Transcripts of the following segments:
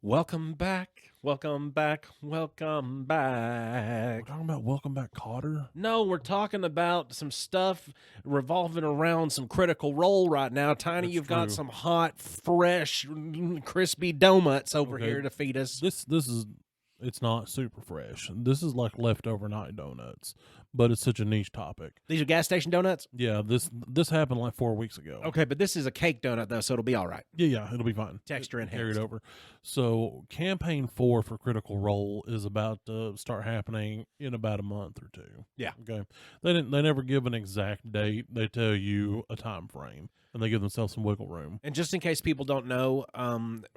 Welcome back. Welcome back. Welcome We're back. talking about Welcome Back, Cotter. No, we're talking about some stuff revolving around some Critical Role right now. Tiny, That's you've got true. some hot, fresh, crispy donuts over Okay. here to feed us. It's not super fresh. This is like leftover night donuts, but it's such a niche topic. These are gas station donuts? Yeah, this happened like 4 weeks ago. Okay, but this is a cake donut, though, so it'll be all right. Yeah, it'll be fine. Texture It carried enhanced. over. So campaign 4 for Critical Role is about to start happening in about a month or two. Yeah. Okay. They never give an exact date. They tell you a time frame, and they give themselves some wiggle room. And just in case people don't know,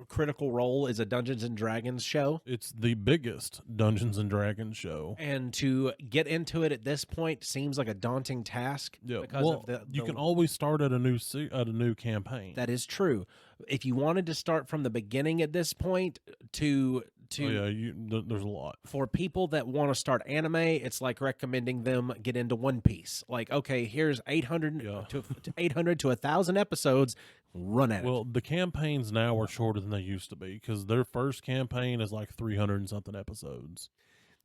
Critical Role is a Dungeons and Dragons show. It's the biggest Dungeons and Dragons show. And to get into it at this point seems like a daunting task. Yeah, because well, of the you can always start at a new campaign. That is true. If you wanted to start from the beginning at this point to there's a lot. for people that want to start anime, it's like recommending them get into One Piece. Like, okay, here's 800 to 800 to 1,000 episodes. Run at it. Well, the campaigns now are shorter than they used to be because their first campaign is like 300 and something episodes.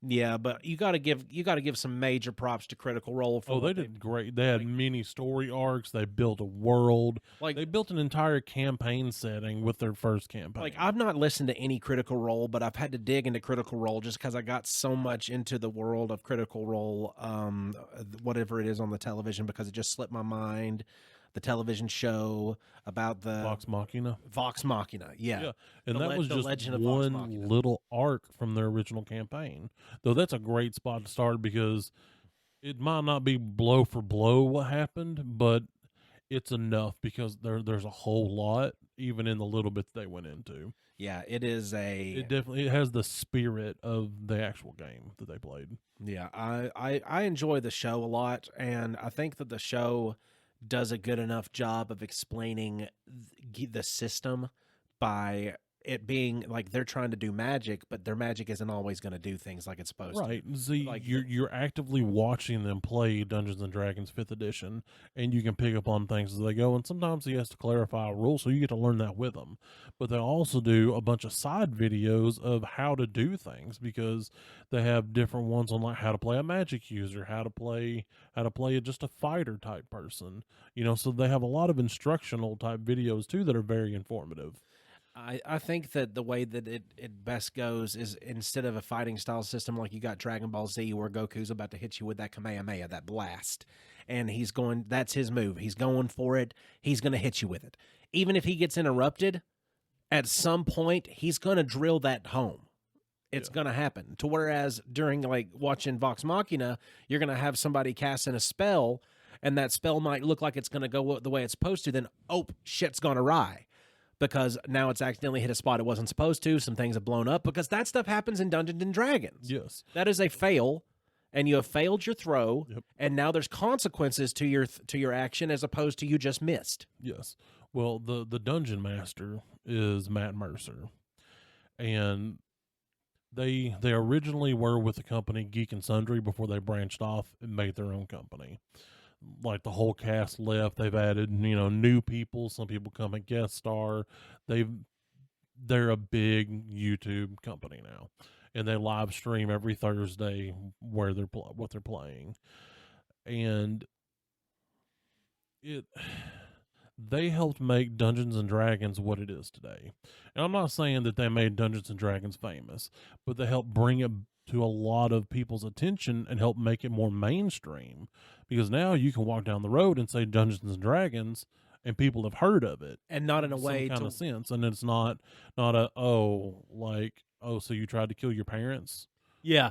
Yeah, but you got to give some major props to Critical Role. For They did great. They had many story arcs. They built a world. Like they built an entire campaign setting with their first campaign. Like, I've not listened to any Critical Role, but I've had to dig into Critical Role just because I got so much into the world of Critical Role, whatever it is on the television, because it just slipped my mind. The television show about the Vox Machina. Vox Machina, yeah. And The that was the just Legend of Vox one Machina. little arc from their original campaign. Though that's a great spot to start because it might not be blow for blow what happened, but it's enough because there's a whole lot even in the little bit they went into. Yeah, it is It definitely has the spirit of the actual game that they played. Yeah, I enjoy the show a lot, and I think that the show does a good enough job of explaining the system by it being like they're trying to do magic, but their magic isn't always going to do things like it's supposed to. Right. See, Like you're actively watching them play Dungeons and Dragons 5th edition, and you can pick up on things as they go. And sometimes he has to clarify a rule, so you get to learn that with them. But they also do a bunch of side videos of how to do things because they have different ones on like how to play a magic user, how to play just a fighter type person. So they have a lot of instructional type videos too that are very informative. I think that the way that it best goes is instead of a fighting style system like you got Dragon Ball Z where Goku's about to hit you with that Kamehameha, that blast, and that's his move. He's going for it. He's going to hit you with it. Even if he gets interrupted, at some point, he's going to drill that home. It's going to happen. To whereas during like watching Vox Machina, you're going to have somebody casting a spell, and that spell might look like it's going to go the way it's supposed to. Then, shit's gone awry. Because now it's accidentally hit a spot it wasn't supposed to. Some things have blown up because that stuff happens in Dungeons and Dragons. Yes. That is a fail, and you have failed your throw, Yep. and now there's consequences to your action as opposed to you just missed. Yes. Well, the dungeon master is Matt Mercer, and they originally were with the company Geek and Sundry before they branched off and made their own company. Like the whole cast left. They've added new people. Some people come and guest star. They're a big YouTube company now, and they live stream every Thursday what they're playing, and they helped make Dungeons and Dragons what it is today. And I'm not saying that they made Dungeons and Dragons famous, but they helped bring it to a lot of people's attention and help make it more mainstream. Because now you can walk down the road and say Dungeons and Dragons, and people have heard of it, And not in a way some kind to of sense. And it's not so you tried to kill your parents,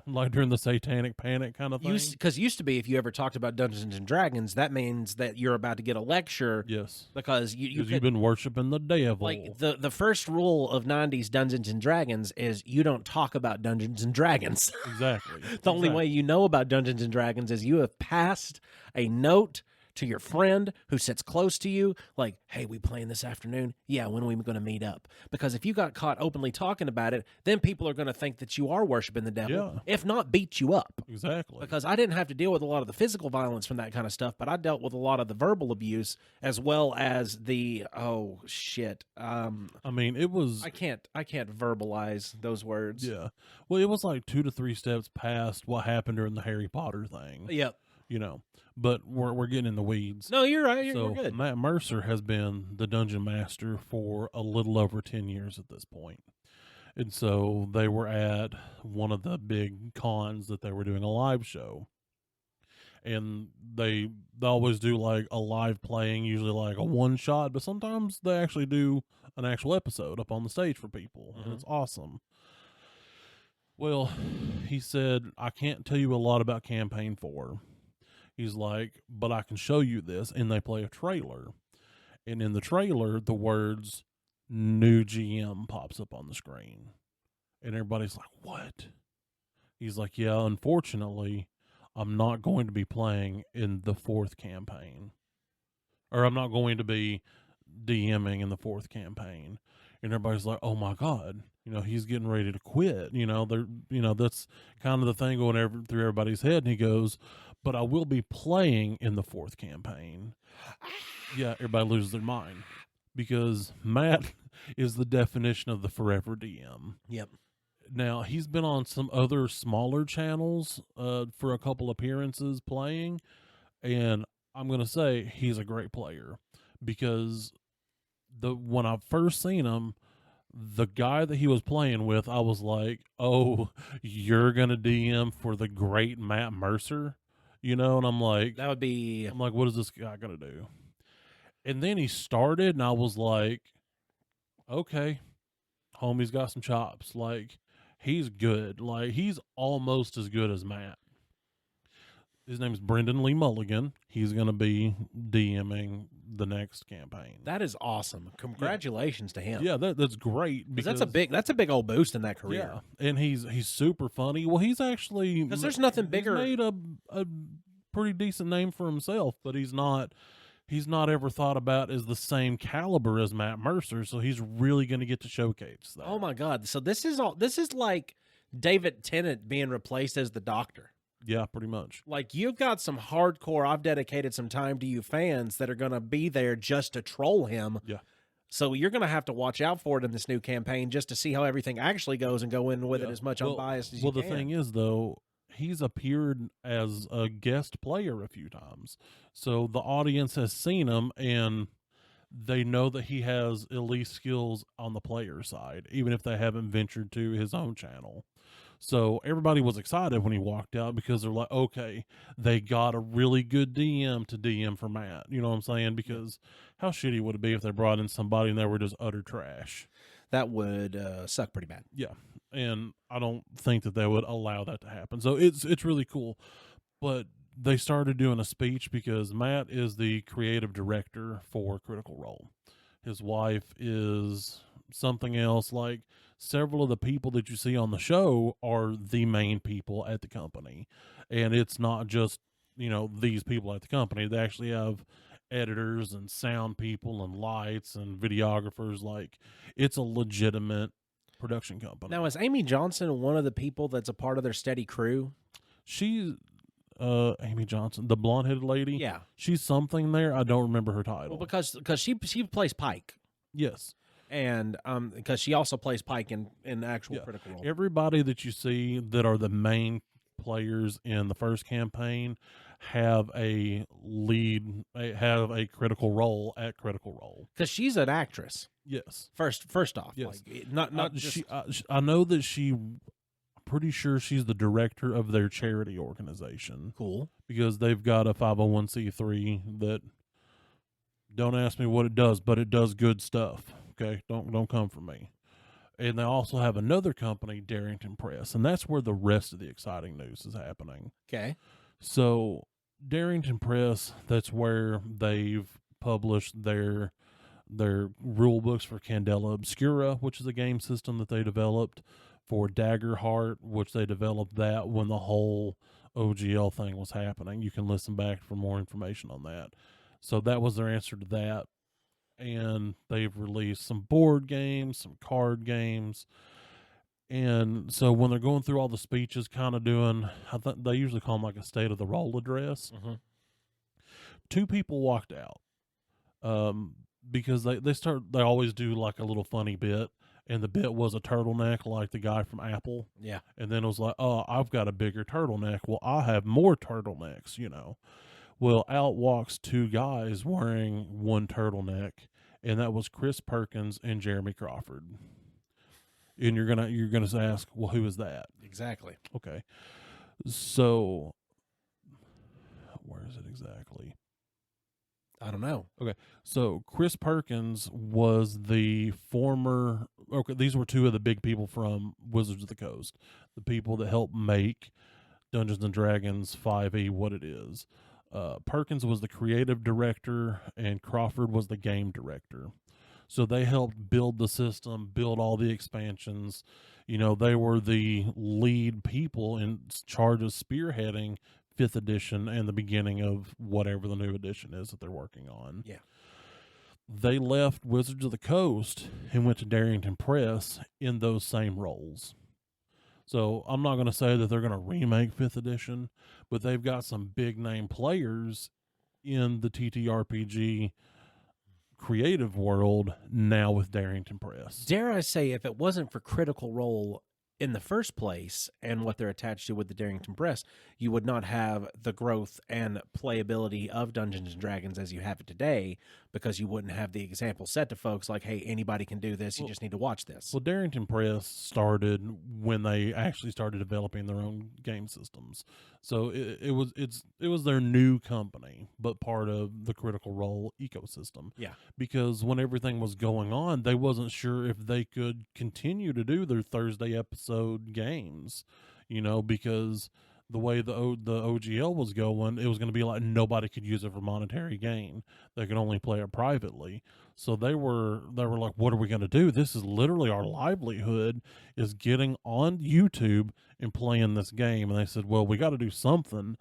like during the Satanic Panic kind of thing. Because used to be, if you ever talked about Dungeons and Dragons, that means that you're about to get a lecture. Yes, Because you've been worshiping the devil. like the first rule of 90s Dungeons and Dragons is you don't talk about Dungeons and Dragons. Exactly. The only way you know about Dungeons and Dragons is you have passed a note to your friend who sits close to you, like, hey, we playing this afternoon? Yeah, when are we going to meet up? Because if you got caught openly talking about it, then people are going to think that you are worshiping the devil, Yeah. if not beat you up. Exactly. Because I didn't have to deal with a lot of the physical violence from that kind of stuff, but I dealt with a lot of the verbal abuse as well as the I mean, it was I can't verbalize those words. yeah. Well, it was like 2 to 3 steps past what happened during the Harry Potter thing. Yep. You know. But we're getting in the weeds. No, you're right. You're So good. Matt Mercer has been the dungeon master for a little over 10 years at this point. And so they were at one of the big cons that they were doing a live show. And they always do like a live playing, usually like a one shot, but sometimes they actually do an actual episode up on the stage for people. And it's awesome. Well, he said, I can't tell you a lot about campaign 4. He's like, but I can show you this. And they play a trailer. And in the trailer, the words new GM pops up on the screen. And everybody's like, what? He's like, yeah, unfortunately, I'm not going to be playing in the 4th campaign. Or I'm not going to be DMing in the 4th campaign. And everybody's like, oh my God, he's getting ready to quit. That's kind of the thing going through everybody's head. And he goes, but I will be playing in the 4th campaign. Yeah, everybody loses their mind because Matt is the definition of the forever DM. Yep. Now, he's been on some other smaller channels for a couple appearances playing, and I'm going to say he's a great player because when I first seen him, the guy that he was playing with, I was like, oh, you're going to DM for the great Matt Mercer? And I'm like, that would be. I'm like, what is this guy going to do? And then he started, and I was like, okay, homie's got some chops. Like, he's good. Like, he's almost as good as Matt. His name's Brendan Lee Mulligan. He's going to be DMing the next campaign. That is awesome. Congratulations to him. Yeah, that's great because that's a big old boost in that career. Yeah, and he's super funny. Well, he's actually because there's nothing bigger. He's made a pretty decent name for himself, but he's not ever thought about as the same caliber as Matt Mercer, so he's really going to get to showcase that. Oh my God. So this is like David Tennant being replaced as the Doctor. Yeah, pretty much. Like, you've got some hardcore, I've dedicated some time to you fans that are going to be there just to troll him. Yeah. So you're going to have to watch out for it in this new campaign just to see how everything actually goes and go in with it as much unbiased as you can. Well, the thing is, though, he's appeared as a guest player a few times. So the audience has seen him, and they know that he has elite skills on the player side, even if they haven't ventured to his own channel. So everybody was excited when he walked out because they're like, okay, they got a really good DM to DM for Matt. You know what I'm saying? Because how shitty would it be if they brought in somebody and they were just utter trash? That would suck pretty bad. Yeah. And I don't think that they would allow that to happen. So it's really cool. But they started doing a speech because Matt is the creative director for Critical Role. His wife is something else. Like, several of the people that you see on the show are the main people at the company. And it's not just, these people at the company. They actually have editors and sound people and lights and videographers. Like, it's a legitimate production company. Now, is Amy Johnson one of the people that's a part of their steady crew? She's Amy Johnson, the blonde-headed lady. Yeah. She's something there. I don't remember her title. Well, because she plays Pike. Yes. And because she also plays Pike in actual Critical Role. Everybody that you see that are the main players in the first campaign have a critical role at Critical Role. Because she's an actress. Yes. First off, yes. Like, not just... I know that pretty sure she's the director of their charity organization. Cool. Because they've got a 501c3 that, don't ask me what it does, but it does good stuff. Okay, don't come for me. And they also have another company, Darrington Press, and that's where the rest of the exciting news is happening. Okay. So Darrington Press, that's where they've published their rule books for Candela Obscura, which is a game system that they developed, for Daggerheart, which they developed that when the whole OGL thing was happening. You can listen back for more information on that. So that was their answer to that. And they've released some board games, some card games. And so when they're going through all the speeches, kind of doing, I think they usually call them like a state of the roll address. Mm-hmm. 2 people walked out because they always do like a little funny bit. And the bit was a turtleneck like the guy from Apple. Yeah. And then it was like, oh, I've got a bigger turtleneck. Well, I have more turtlenecks, you know. Well, out walks 2 guys wearing one turtleneck, and that was Chris Perkins and Jeremy Crawford. And you're gonna ask, well, who is that? Exactly. Okay. So where is it exactly? I don't know. Okay. So Chris Perkins was the former. Okay, these were 2 of the big people from Wizards of the Coast, the people that helped make Dungeons and Dragons 5e what it is. Perkins was the creative director, and Crawford was the game director. So they helped build the system, build all the expansions. You know, they were the lead people in charge of spearheading 5th edition and the beginning of whatever the new edition is that they're working on. Yeah. They left Wizards of the Coast and went to Darrington Press in those same roles. So I'm not going to say that they're going to remake 5th edition, but they've got some big name players in the TTRPG creative world now with Darrington Press. Dare I say, if it wasn't for Critical Role in the first place and what they're attached to with the Darrington Press, you would not have the growth and playability of Dungeons & Dragons as you have it today, because you wouldn't have the example set to folks like, hey, anybody can do this. You just need to watch this. Well, Darrington Press started when they actually started developing their own game systems. So it was their new company, but part of the Critical Role ecosystem. Yeah. Because when everything was going on, they wasn't sure if they could continue to do their Thursday episode games, you know, because the way the OGL was going, it was going to be like nobody could use it for monetary gain. They could only play it privately. So they were like, what are we going to do? This is literally our livelihood, is getting on YouTube and playing this game. And they said, well, we got to do something.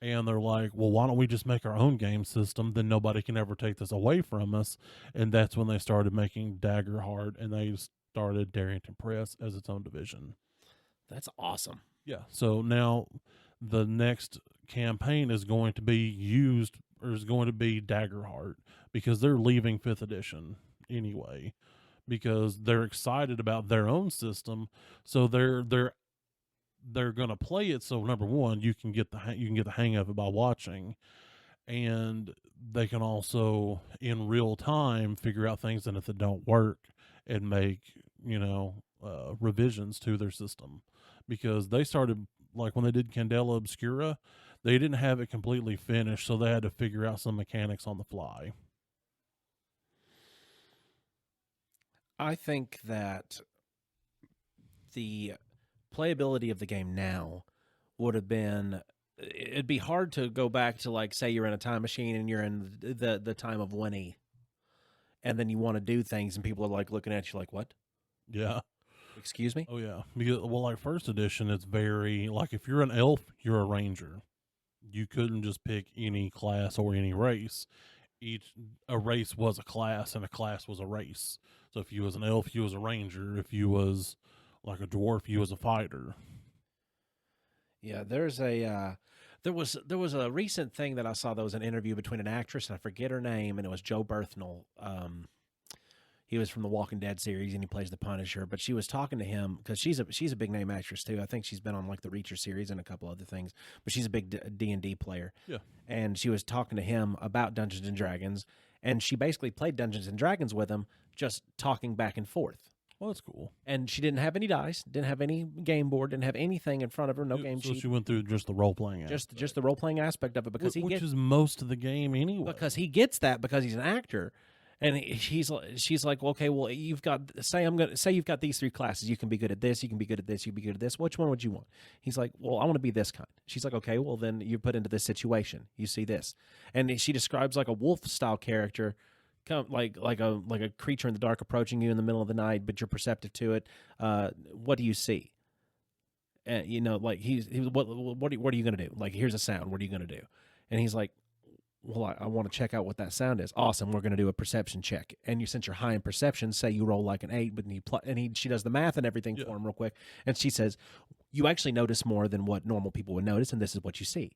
And they're like, well, why don't we just make our own game system? Then nobody can ever take this away from us. And that's when they started making Daggerheart, and they started Darrington Press as its own division. That's awesome. Yeah. So now the next campaign is going to be Daggerheart, because they're leaving 5th edition anyway, because they're excited about their own system. So they're going to play it. So number one, you can get the hang of it by watching, and they can also in real time figure out things that if they don't work and make, revisions to their system. Because they started, like when they did Candela Obscura, they didn't have it completely finished, so they had to figure out some mechanics on the fly. I think that the playability of the game now would have been, it'd be hard to go back to, like, say you're in a time machine and you're in the time of Winnie, and then you want to do things and people are like looking at you like, what? Yeah. Excuse me? Oh, yeah. Because, well, like 1st edition, it's very, like if you're an elf, you're a ranger. You couldn't just pick any class or any race. A race was a class, and a class was a race. So if you was an elf, you was a ranger. If you was like a dwarf, you was a fighter. Yeah, there was a recent thing that I saw that was an interview between an actress, and I forget her name, and it was Joe Berthnell. He was from the Walking Dead series, and he plays the Punisher. But she was talking to him because she's a big name actress too. I think she's been on like the Reacher series and a couple other things. But she's a big D&D player. Yeah. And she was talking to him about Dungeons and Dragons, and she basically played Dungeons and Dragons with him, just talking back and forth. Well, that's cool. And she didn't have any dice, didn't have any game board, didn't have anything in front of her, no game so sheet. she went through just the role playing, just the role playing aspect of it, because which is most of the game anyway. Because he gets that because he's an actor. And she's like, well, okay, well, you've got, say you've got these 3 classes. You can be good at this. You can be good at this. You can be good at this. Which one would you want? He's like, well, I want to be this kind. She's like, okay, well, then you're put into this situation. You see this. And she describes like a wolf style character, like a creature in the dark approaching you in the middle of the night, but you're perceptive to it. What do you see? you know, like he was, what are you gonna do? Like, here's a sound. What are you gonna do? And he's like, well, I want to check out what that sound is. Awesome. We're gonna do a perception check. And since you're high in perception, say you roll like an 8, but she does the math and everything for him real quick, and she says, you actually notice more than what normal people would notice, and this is what you see.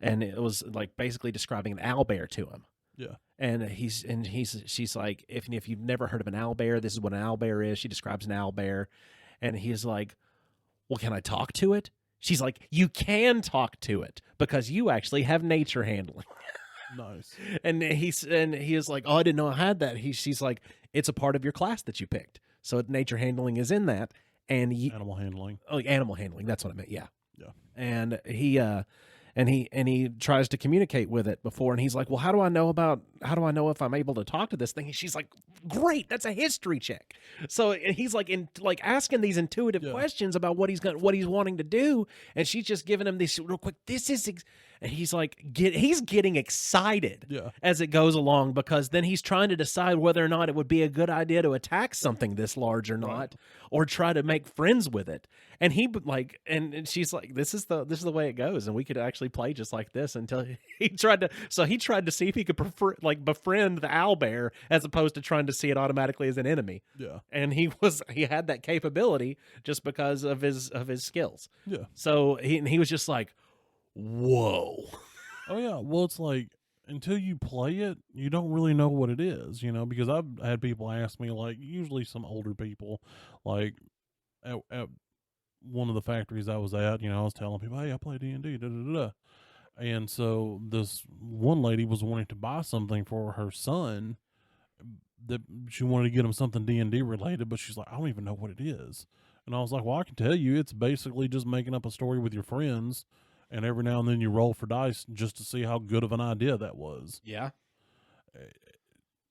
And it was like basically describing an owlbear to him. Yeah. And she's like, if you've never heard of an owlbear, this is what an owlbear is. She describes an owlbear, and he's like, well, can I talk to it? She's like, you can talk to it because you actually have nature handling. Nice. And he is like, oh, I didn't know I had that. She's like, it's a part of your class that you picked, so nature handling is in that, and animal handling. Oh, animal handling. That's what I meant. Yeah. Yeah. And he tries to communicate with it before, and he's like, well, how do I know if I'm able to talk to this thing? And she's like, great, that's a history check. So he's like asking these intuitive questions about what he's wanting to do, and she's just giving him this real quick. And he's like, he's getting excited as it goes along, because then he's trying to decide whether or not it would be a good idea to attack something this large or not, or try to make friends with it. And and she's like, this is the way it goes, and we could actually play just like this, until he tried to see if he could befriend the owlbear as opposed to trying to see it automatically as an enemy. Yeah. And he had that capability just because of his skills. Yeah. So he was just like, whoa. Oh yeah. Well, it's like, until you play it, you don't really know what it is, you know, because I've had people ask me, like, usually some older people, like at one of the factories I was at, you know, I was telling people, hey, I play D&D, da da da. And so this one lady was wanting to buy something for her son, that she wanted to get him something D&D related, but she's like, I don't even know what it is. And I was like, well, I can tell you, it's basically just making up a story with your friends, and every now and then you roll for dice just to see how good of an idea that was. Yeah.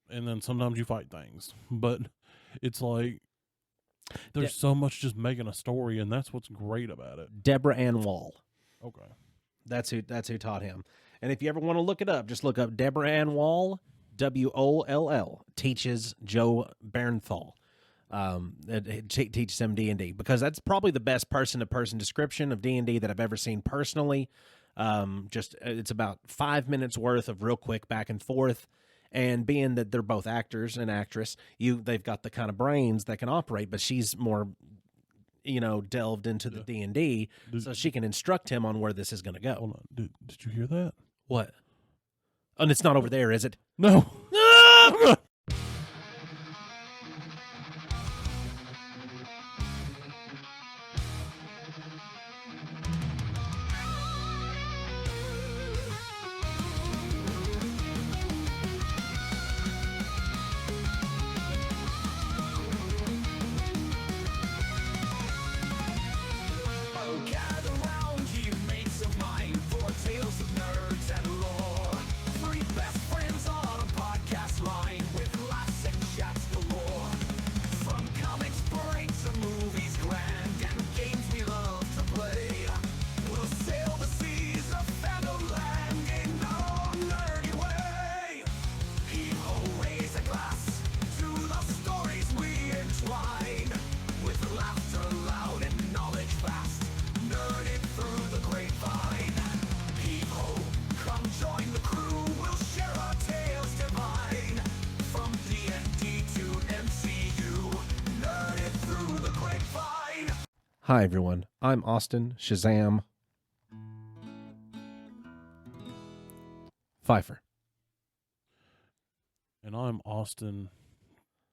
And then sometimes you fight things, but it's like, there's so much just making a story, and that's what's great about it. Deborah Ann Wall. Okay. That's who taught him. And if you ever want to look it up, just look up Deborah Ann Wall, Woll, teaches Joe Bernthal. Teaches him D&D, because that's probably the best person-to-person description of D&D that I've ever seen personally. It's about 5 minutes worth of real quick back and forth. And being that they're both actors and actress, they've got the kind of brains that can operate, but she's more, delved into the D&D, so she can instruct him on where this is going to go. Hold on. Did you hear that? What? And it's not over there, is it? No. Hi, everyone. I'm Austin Shazam Pfeiffer. And I'm Austin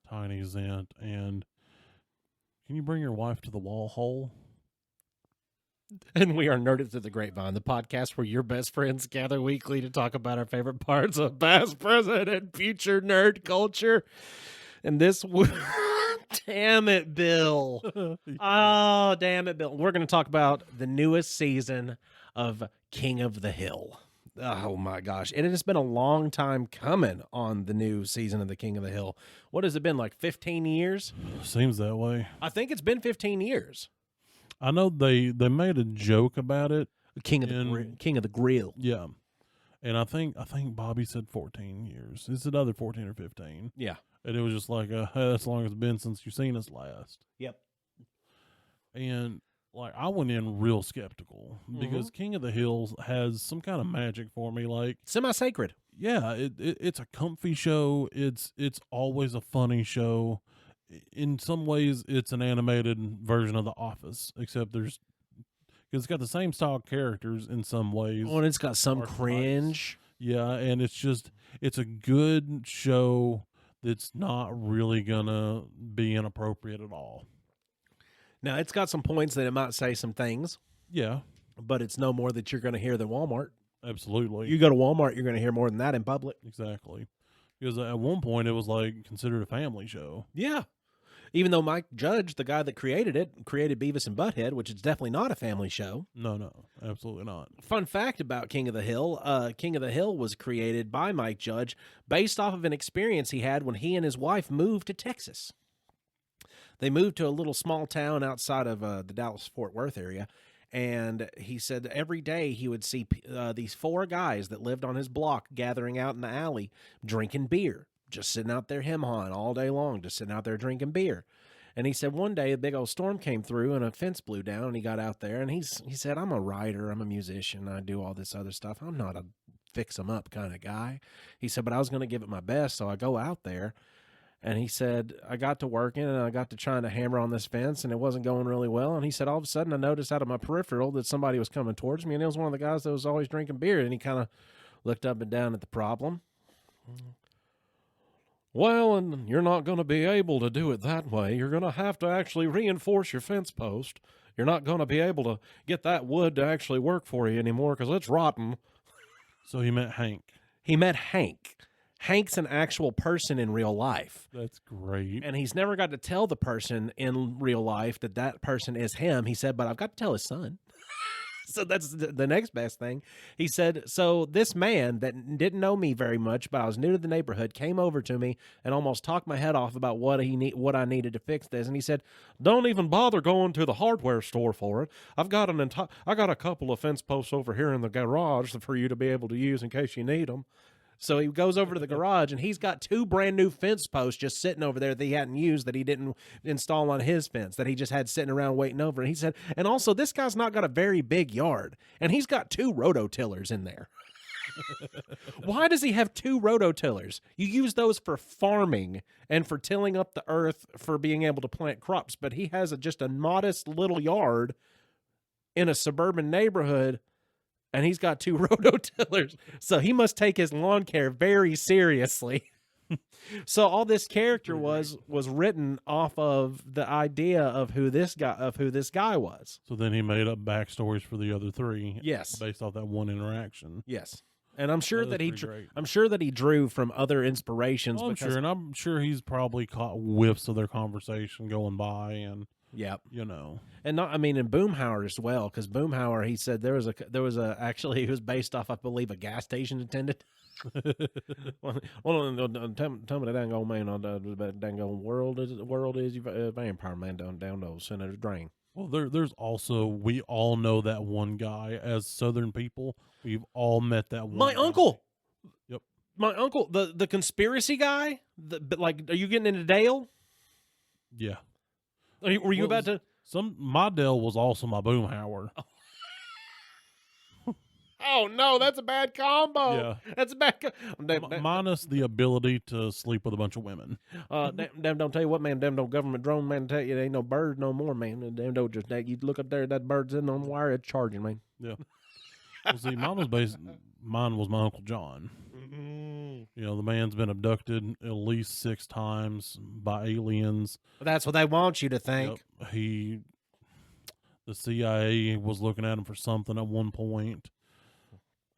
Tiny Zent. And can you bring your wife to the wall hole? And we are Nerded Through the Grapevine, the podcast where your best friends gather weekly to talk about our favorite parts of past, present, and future nerd culture. And this damn it, Bill. Oh, damn it, Bill. We're going to talk about the newest season of King of the Hill. Oh, my gosh. And it has been a long time coming on the new season of the King of the Hill. What has it been, like 15 years? Seems that way. I think it's been 15 years. I know they made a joke about it. King of the Grill. Yeah. And I think Bobby said 14 years. It's another 14 or 15. Yeah. And it was just like, hey, that's as long as it's been since you've seen us last. Yep. And like I went in real skeptical because King of the Hills has some kind of magic for me. Like, Semi-sacred. yeah, it's a comfy show. It's always a funny show. In some ways, it's an animated version of The Office, except because it's got the same style characters in some ways. Oh, and it's got some archetypes. cringe. Yeah, and it's a good show that's not really gonna be inappropriate at all. Now, it's got some points that it might say some things, Yeah, but it's no more that you're going to hear than Walmart. absolutely. You go to Walmart, you're going to hear more than that in public. Exactly. Because at one point it was like considered a family show. Yeah. Even though Mike Judge, the guy that created it, created Beavis and Butthead, which is definitely not a family show. No, absolutely not. Fun fact about King of the Hill, King of the Hill was created by Mike Judge based off of an experience he had when he and his wife moved to Texas. They moved to a little small town outside of the Dallas-Fort Worth area, and he said that every day he would see these 4 guys that lived on his block gathering out in the alley drinking beer, just sitting out there hem-hawing all day long, just sitting out there drinking beer. And he said one day a big old storm came through and a fence blew down, and he got out there, and he said, I'm a writer, I'm a musician, I do all this other stuff. I'm not a fix-em-up kind of guy. He said, but I was going to give it my best, so I go out there. And he said, I got to working and I got to trying to hammer on this fence and it wasn't going really well. And he said, all of a sudden I noticed out of my peripheral that somebody was coming towards me and it was one of the guys that was always drinking beer. And he kind of looked up and down at the problem. Well, and you're not going to be able to do it that way. You're going to have to actually reinforce your fence post. You're not going to be able to get that wood to actually work for you anymore because it's rotten. So he met Hank. He met Hank. Hank's an actual person in real life. That's great. And he's never got to tell the person in real life that that person is him. He said, but I've got to tell his son. So that's the next best thing. He said, so this man that didn't know me very much, but I was new to the neighborhood, came over to me and almost talked my head off about what I needed to fix this. And he said, don't even bother going to the hardware store for it. I got a couple of fence posts over here in the garage for you to be able to use in case you need them. So he goes over to the garage, and he's got 2 brand new fence posts just sitting over there that he hadn't used, that he didn't install on his fence, that he just had sitting around waiting over. And he said, and also this guy's not got a very big yard, and he's got 2 rototillers in there. Why does he have 2 rototillers? You use those for farming and for tilling up the earth for being able to plant crops, but he has just a modest little yard in a suburban neighborhood. And he's got 2 rototillers, so he must take his lawn care very seriously. So all this character was written off of the idea of who this guy was. So then he made up backstories for the other 3. Yes, based off that one interaction. yes, and I'm sure that he great. I'm sure that he drew from other inspirations. Well, I'm sure he's probably caught whiffs of their conversation going by, and yep. And not, I mean, in Boomhauer as well, because Boomhauer, he said there was actually, he was based off, I believe, a gas station attendant. Tell me that dang old man on the dang old world is vampire man down the Senator's Drain. Well, there's also, we all know that one guy. As Southern people, we've all met that one. My guy. uncle. Yep. My uncle, the conspiracy guy. But like, are you getting into Dale? Yeah. Were you about to? My Dell was also my Boomhauer. Oh no, that's a bad combo. Yeah, that's a bad. Minus the ability to sleep with a bunch of women. Damn, don't tell you what, man. Damn, no government drone, man. Tell you, there ain't no birds no more, man. Damn, don't just you look up there, that bird's in on the wire, it's charging, man. Yeah. Well, see, mine was my Uncle John. The man's been abducted at least 6 times by aliens. That's what they want you to think. Yep. The CIA was looking at him for something at one point.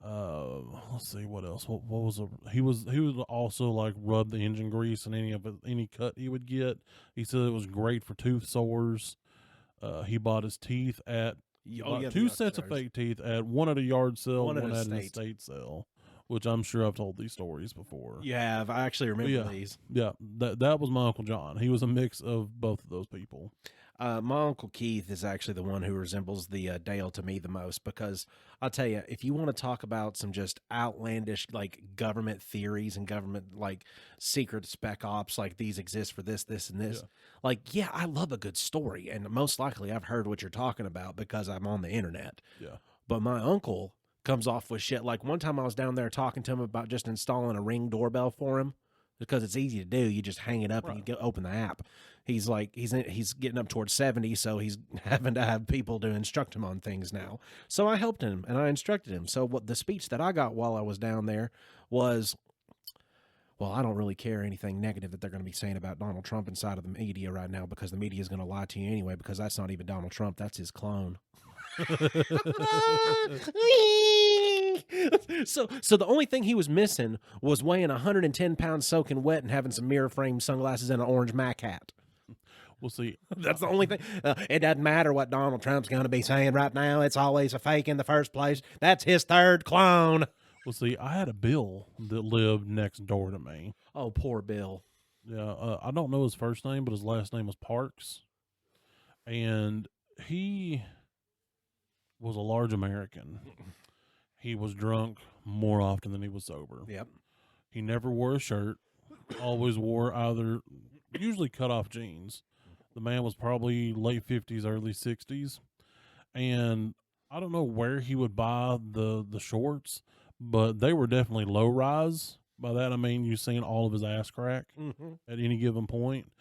Let's see what else. What was he would also like rub the engine grease in any cut he would get. He said it was great for tooth sores. He bought his teeth at 2 sets of fake teeth, at one at a yard sale, one at an estate sale. Which I'm sure I've told these stories before. You have. I actually remember these. Yeah, that was my Uncle John. He was a mix of both of those people. My Uncle Keith is actually the one who resembles the Dale to me the most because I'll tell you, if you want to talk about some just outlandish like government theories and government like secret spec ops, like these exist for this, this, and this, Yeah. like, yeah, I love a good story. And most likely I've heard what you're talking about because I'm on the internet. Yeah. But my uncle comes off with shit. Like one time I was down there talking to him about just installing a Ring doorbell for him because it's easy to do. You just hang it up and you Right. open the app. He's like he's getting up towards 70, so he's having to have people to instruct him on things now. So I helped him and I instructed him. So what the speech that I got while I was down there was, well, I don't really care anything negative that they're going to be saying about Donald Trump inside of the media right now because the media is going to lie to you anyway because that's not even Donald Trump, that's his clone. So the only thing he was missing was weighing 110 pounds soaking wet and having some mirror frame sunglasses and an orange Mac hat. We'll see. That's the only thing. It doesn't matter what Donald Trump's going to be saying right now. It's always a fake in the first place. That's his third clone. Well, see, I had a Bill that lived next door to me. Oh, poor Bill. Yeah, I don't know his first name, but his last name was Parks, and he was a large American. He was drunk more often than he was sober. Yep. He never wore a shirt. Always wore usually cut off jeans. The man was probably late 50s, early 60s, and I don't know where he would buy the shorts, but they were definitely low rise. By that I mean you seen all of his ass crack at any given point.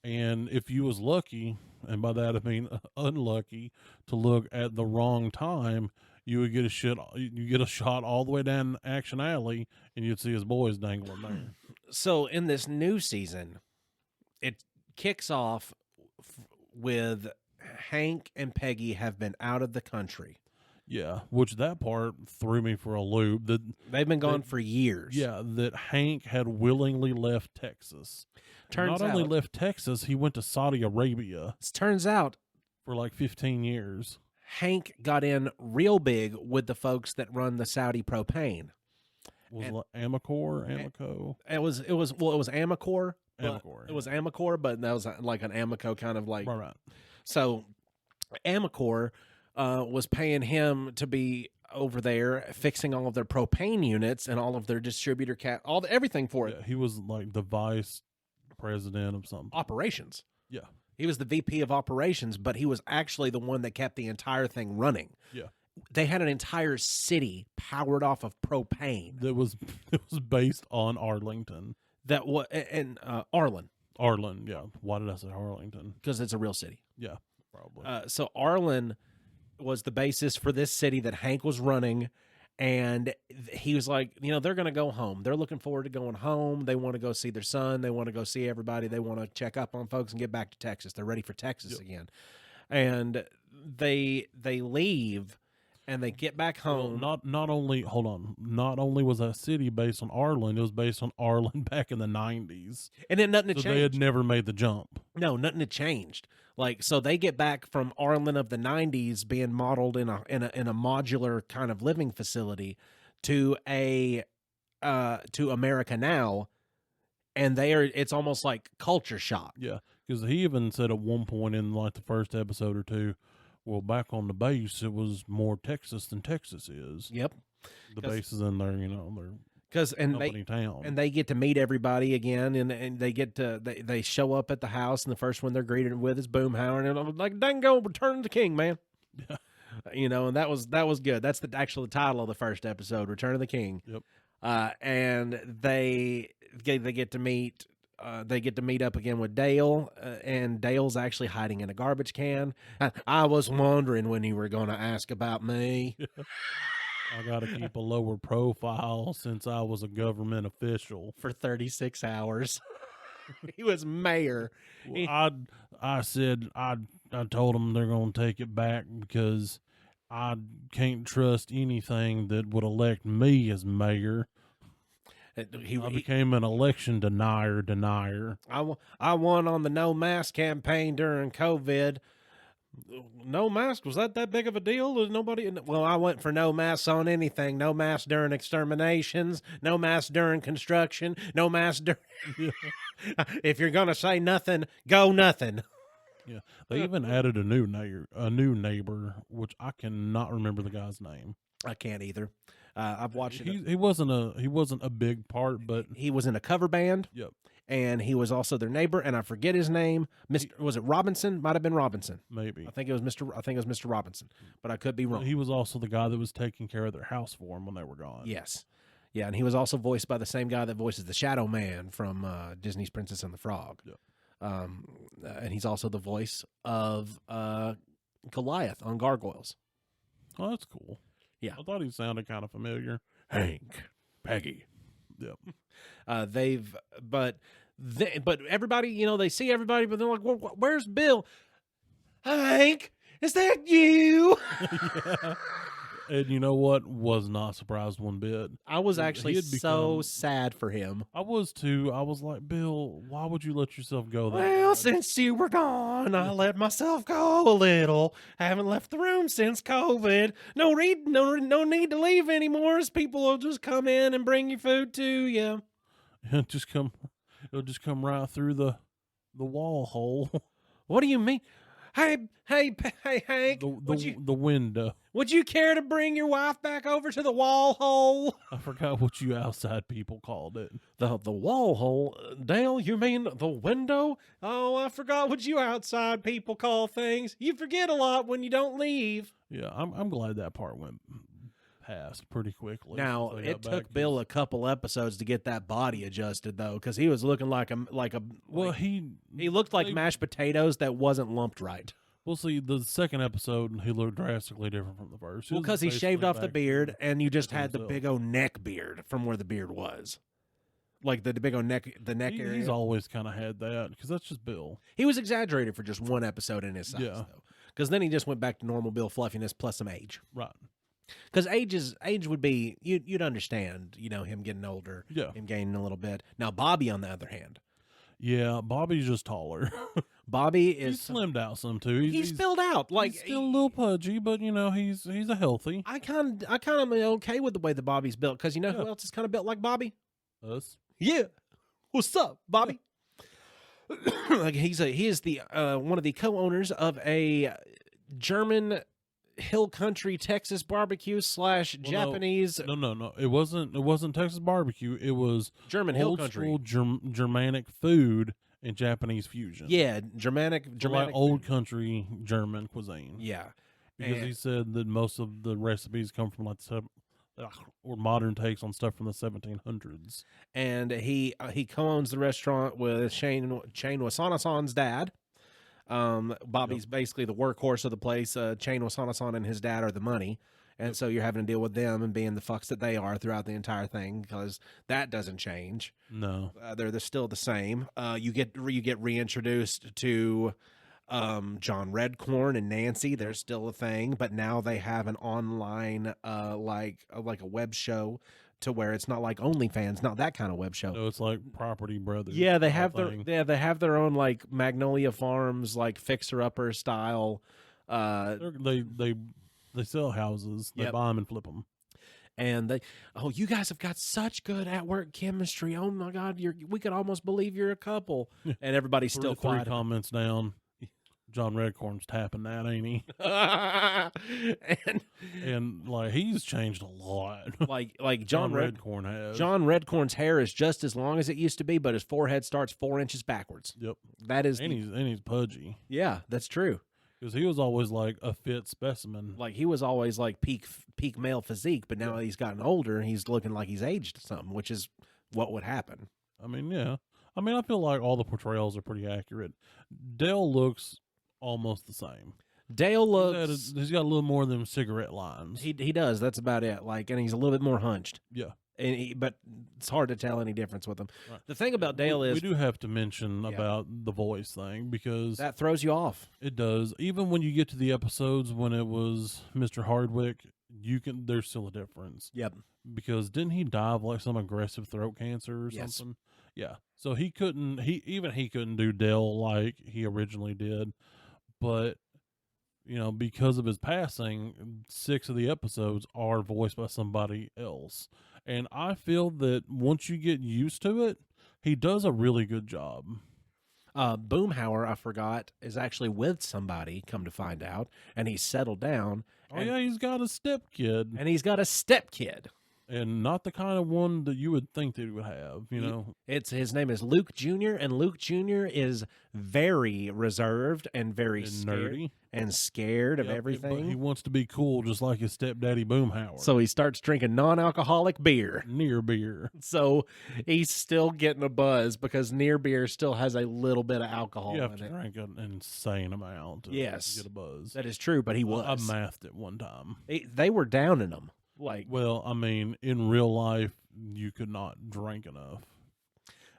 And if you was lucky, and by that I mean unlucky, to look at the wrong time, you would get a shot all the way down Action Alley, and you'd see his boys dangling there. So in this new season, it kicks off with Hank and Peggy have been out of the country. Yeah, which that part threw me for a loop. That They've been gone for years. Yeah, that Hank had willingly left Texas. Turns Not only out- left Texas, he went to Saudi Arabia It turns out for like 15 years. Hank got in real big with the folks that run the Saudi propane. Was And- like Amico? It was Amacor. Amacor. It was Amacor, but that was like an Amoco kind of like. Right. So Amacor was paying him to be over there fixing all of their propane units and all of their distributor everything for it. Yeah, he was like the vice president of something. Operations. Yeah. He was the VP of operations, but he was actually the one that kept the entire thing running. Yeah. They had an entire city powered off of propane. That was it was based on Arlington. That was and Arlen, Arlen, yeah. Why did I say Arlington? because it's a real city. Yeah, probably. So Arlen was the basis for this city that Hank was running, and he was like, they're going to go home. They're looking forward to going home. They want to go see their son. They want to go see everybody. They want to check up on folks and get back to Texas. They're ready for Texas again, and they leave. And they get back home. Well, not only was that city based on Arlen, it was based on Arlen back in the 90s. And then nothing had So changed. they had never made the jump. No, nothing had changed. Like, so they get back from Arlen of the 90s being modeled in a modular kind of living facility to to America now, and it's almost like culture shock. Yeah, because he even said at one point in like the first episode or two, well, back on the base, it was more Texas than Texas is. Yep. The 'Cause- base is in their, their Because company town. and they get to meet everybody again, and they get to they show up at the house, and the first one they're greeted with is Boomhauer, and I'm like, "Dango, Return of the King, man." Yeah. And that was good. That's the title of the first episode, Return of the King. Yep. And they get to meet. They get to meet up again with Dale, and Dale's actually hiding in a garbage can. I was wondering when you were going to ask about me. I got to keep a lower profile since I was a government official. For 36 hours. He was mayor. Well, I said I told them they're going to take it back because I can't trust anything that would elect me as mayor. I became an election denier. I won on the no mask campaign during COVID. No mask, was that big of a deal? There's nobody. Well, I went for no masks on anything. No mask during exterminations. No mask during construction. No mask during. If you're gonna say nothing, go nothing. Yeah, they even added a new neighbor, which I cannot remember the guy's name. I can't either. I've watched it. He wasn't a big part, but He was in a cover band, yep, and he was also their neighbor. And I forget his name. Was it Robinson? Might have been Robinson. maybe. I think it was Mr. Robinson, but I could be wrong. He was also the guy that was taking care of their house for them when they were gone. Yes. Yeah, and he was also voiced by the same guy that voices the Shadow Man from Disney's Princess and the Frog. Yep. And he's also the voice of Goliath on Gargoyles. Oh, that's cool. Yeah. I thought he sounded kind of familiar. Hank, Peggy. Yep. But everybody, you know, they see everybody, but they're like, "Where's Bill?" Hank, is that you? Yeah. And you know what? Was not surprised one bit. I was He actually had so become- sad for him. I was too. I was like, Bill, why would you let yourself go that Well, bad? since you were gone, I let myself go a little. Haven't left the room since COVID. No need to leave anymore, as people will just come in and bring you food to you. It'll just come right through the wall hole. What do you mean? Hey, Hank. The window. Would you care to bring your wife back over to the wall hole? I forgot what you outside people called it. The wall hole? Dale, you mean the window? Oh, I forgot what you outside people call things. You forget a lot when you don't leave. Yeah, I'm glad that part went past pretty quickly. Now, since they it got took back, Bill 'cause- a couple episodes to get that body adjusted, though, because he was looking like Well, he looked like they- mashed potatoes that wasn't lumped right. We'll see. The second episode, he looked drastically different from the first. Well, was because he shaved basically off the back to beard, and you just to had the himself. big old neck beard from where the beard was, like the big old neck area. He's always kind of had that because that's just Bill. He was exaggerated for just one episode in his size, Yeah. though, because then he just went back to normal Bill fluffiness plus some age. Right. Because age would be you'd understand, you know, him getting older, Yeah. him gaining a little bit. Now Bobby, on the other hand, Yeah. Bobby's just taller. Bobby He's is slimmed out some too. he's filled out. Like he's still a little pudgy, but you know he's a healthy. I kind of am okay with the way that Bobby's built, because you know who Yeah. else is kind of built like Bobby? Us. Yeah. What's up, Bobby? Like he is the one of the co-owners of a German hill country Texas barbecue / Japanese No. It wasn't Texas barbecue. It was German hill old country. school Germanic food and Japanese fusion. Yeah, Germanic Like old country German cuisine. Yeah. Because And- he said that most of the recipes come from like or modern takes on stuff from the 1700s. And he co-owns the restaurant with Shane Wasana-san's dad. Bobby's basically the workhorse of the place. Shane Wasana-san and his dad are the money. And so you're having to deal with them and being the fucks that they are throughout the entire thing, because that doesn't change. No. They're still the same. You get reintroduced to John Redcorn and Nancy. They're still a thing, but now they have an online like a web show, to where it's not like OnlyFans, not that kind of web show. So it's like Property Brothers. Yeah, they type have thing. they have their own like Magnolia Farms, like Fixer Upper style. They sell houses. They Yep. buy them and flip them. And you guys have got such good at work chemistry. Oh my God, we could almost believe you're a couple. And everybody's still Three quiet. comments down. John Redcorn's tapping that, ain't he? And And like he's changed a lot. like John Redcorn has. John Redcorn's hair is just as long as it used to be, but his forehead starts 4 inches backwards. Yep. That is, And he's pudgy yeah, that's true. because he was always like a fit specimen. Like he was always like peak male physique, but now he's gotten older and he's looking like he's aged something, which is what would happen. I mean, yeah. I mean, I feel like all the portrayals are pretty accurate. Dale looks almost the same. Dale looks, He's got a little more than cigarette lines. he does. That's about it. Like, and he's a little bit more hunched. Yeah. But it's hard to tell any difference with him. Right. The thing about Dale we is do have to mention about the voice thing because that throws you off. it does. Even when you get to the episodes when it was Mr. Hardwick, there's still a difference. Yep. Because didn't he die of like some aggressive throat cancer or Yes. something? Yeah. So he couldn't do Dale like he originally did. But because of his passing, 6 of the episodes are voiced by somebody else. And I feel that once you get used to it, he does a really good job. Boomhauer, I forgot, is actually with somebody, come to find out, and he's settled down. Oh yeah, he's got a stepkid, And he's got a stepkid. and not the kind of one that you would think that he would have. You Ye- know, His name is Luke Jr., and Luke Jr. is very reserved and very and scared nerdy and scared of Yep, everything. But he wants to be cool, just like his stepdaddy Boomhauer. So he starts drinking non-alcoholic beer. near beer. So he's still getting a buzz because near beer still has a little bit of alcohol You have in to it. drink an insane amount to Yes. get a buzz. That is true, but he I was. mathed it one time. They were downing him. Like, Well, I mean, in real life, you could not drink enough.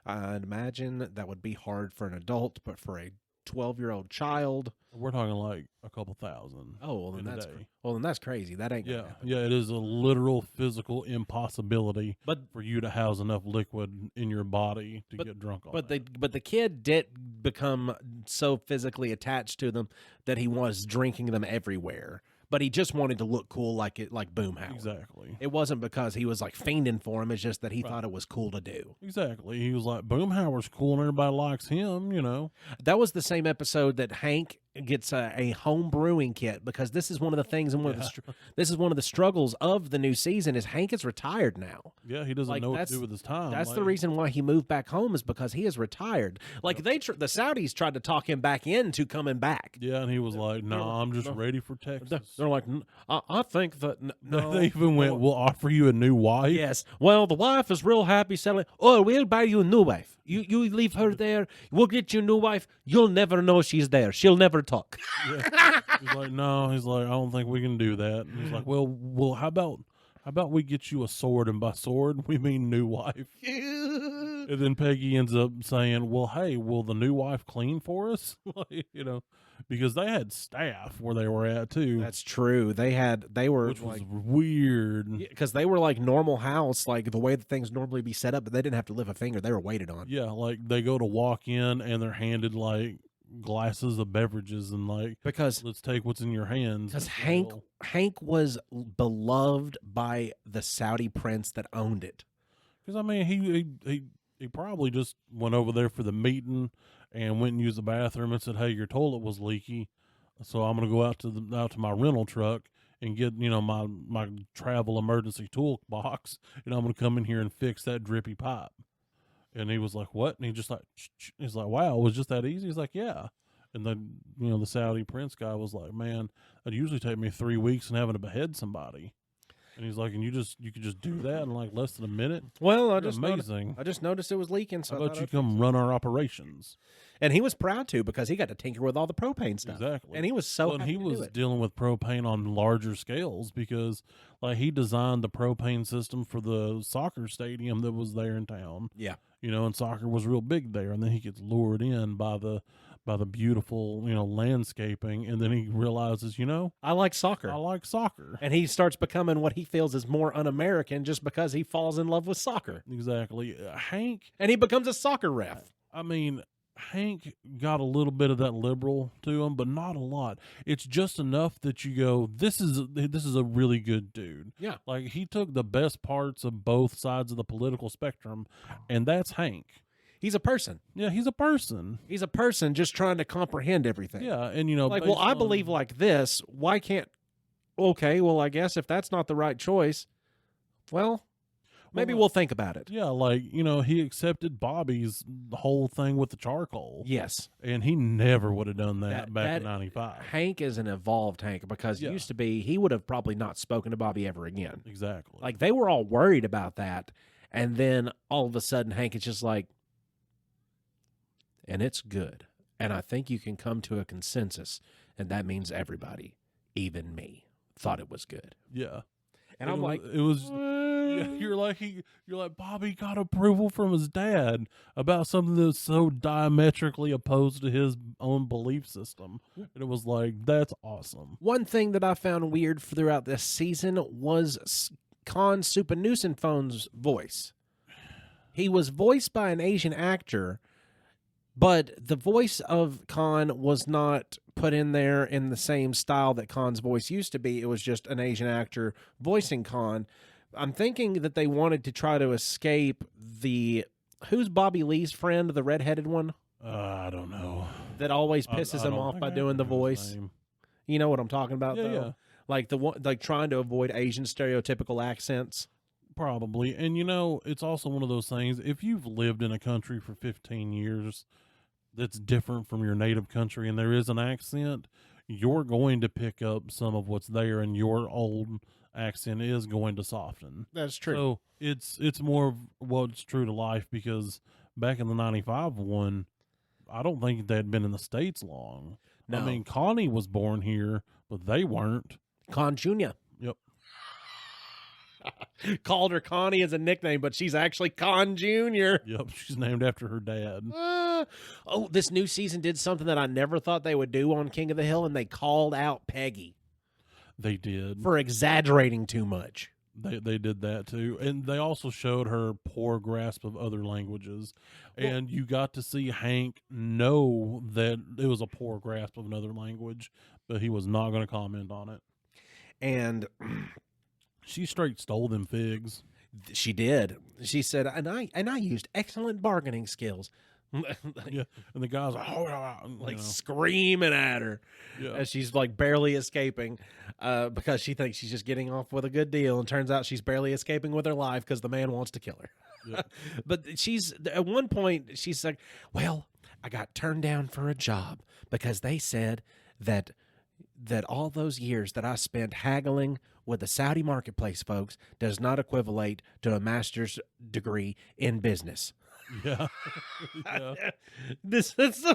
I'd imagine that would be hard for an adult, but for a 12-year-old child, We're talking like a couple thousand. oh well, then In a that's day. then that's crazy. That ain't gonna Yeah, happen. yeah, it is a literal physical impossibility But for you to house enough liquid in your body to get drunk on. but that. the kid did become so physically attached to them that he was drinking them everywhere. But he just wanted to look cool like Boomhauer. Exactly. It wasn't because he was like fiending for him. It's just that he Right. thought it was cool to do. Exactly. He was like, Boomhauer's cool and everybody likes him, you know. That was the same episode that Hank gets a home brewing kit, because this is one of the things and this is one of the struggles of the new season is Hank is retired now. Yeah, he doesn't Like, know what to that's- do with his time. That's the Like, reason why he moved back home, is because he is retired. Like the Saudis tried to talk him back into coming back. Yeah, and he was like, "No, I'm just ready for Texas." They're like, I think that no. They even went, "We'll offer you a new wife." Yes. Well, the wife is real happy selling. Oh, we'll buy you a new wife. You leave her there. We'll get you a new wife. You'll never know she's there. She'll never talk. Yeah. He's like, "No," he's like, "I don't think we can do that." And he's like, "Well, how about we get you a sword, and by sword we mean new wife." And then Peggy ends up saying, "Well, hey, will the new wife clean for us?" Like, you know, because they had staff where they were at too, That's true. They were which was like, weird. because they were like normal house, like the way that things normally be set up, but they didn't have to lift a finger. They were waited on. Yeah, like they go to walk in and they're handed like glasses of beverages and like, Because let's take what's in your hands. because Hank was beloved by the Saudi prince that owned it. Because I mean, he probably just went over there for the meeting and went and used the bathroom and said, "Hey, your toilet was leaky, so I'm gonna go out to my rental truck and get my travel emergency toolbox, and I'm gonna come in here and fix that drippy pipe." And he was like, "What?" And he just like, he's like, "Wow, it was just that easy?" He's like, "Yeah." And then the Saudi prince guy was like, "Man, it'd usually take me 3 weeks and having to behead somebody." And he's like, "And you could just do that in like less than a minute?" Well, You're amazing. I just noticed it was leaking. So How I about thought you I'd come run our operations? And he was proud to, because he got to tinker with all the propane stuff. Exactly. And he was so Well, and happy he to was do it. dealing with propane on larger scales because, like, he designed the propane system for the soccer stadium that was there in town. Yeah. And soccer was real big there, and then he gets lured in by the beautiful, landscaping, and then he realizes, I like soccer. I like soccer. And he starts becoming what he feels is more un-American just because he falls in love with soccer. Exactly. Hank, And he becomes a soccer ref. I mean, Hank got a little bit of that liberal to him, but not a lot. It's just enough that you go, this is a really good dude. Yeah. Like, he took the best parts of both sides of the political spectrum, and that's Hank. He's a person. Yeah, he's a person. He's a person just trying to comprehend everything. Yeah, and Like, well, I believe like this. Why can't... Okay, well, I guess if that's not the right choice, well, maybe we'll think about it. Yeah, like, he accepted Bobby's whole thing with the charcoal. Yes. And he never would have done that back that- in 95. Hank is an evolved Hank, because Yeah. it used to be he would have probably not spoken to Bobby ever again. Exactly. Like, they were all worried about that. And then all of a sudden, Hank is just like, and it's good. And I think you can come to a consensus. And that means everybody, even me, thought it was good. yeah. And I'm like, it was yeah, you're like Bobby got approval from his dad about something that's so diametrically opposed to his own belief system. And it was like, that's awesome. one thing that I found weird throughout this season was Khan Supanusinphone's voice. He was voiced by an Asian actor, but the voice of Khan was not put in there in the same style that Khan's voice used to be. It was just an Asian actor voicing Khan. I'm thinking that they wanted to try to escape who's Bobby Lee's friend, the redheaded one? I don't know. that always I pisses him don't off think by I doing the ever knew his voice? name. You know what I'm talking about, Yeah, though? yeah. Like the one, like trying to avoid Asian stereotypical accents. Probably. And it's also one of those things, if you've lived in a country for 15 years that's different from your native country and there is an accent, you're going to pick up some of what's there and your old accent is going to soften. That's true. So it's more of what's true to life, because back in the 95 one, I don't think they'd been in the States long. No. I mean, Connie was born here, but they weren't. Con Jr. Yep. Called her Connie as a nickname, but she's actually Con Jr. Yep. She's named after her dad. Oh, this new season did something that I never thought they would do on King of the Hill, and they called out Peggy They did. for exaggerating too much. They did that too. And they also showed her poor grasp of other languages. And you got to see Hank know that it was a poor grasp of another language, but he was not going to comment on it. And She straight stole them figs. she did. She said, and I used excellent bargaining skills. Yeah. And the guy's like, Like screaming at her yeah. as she's like barely escaping because she thinks she's just getting off with a good deal, and turns out she's barely escaping with her life because the man wants to kill her. Yep. But she's at one point she's like, well, I got turned down for a job because they said that all those years that I spent haggling with the Saudi marketplace folks does not equivalent to a master's degree in business. Yeah. Yeah. This is Yeah,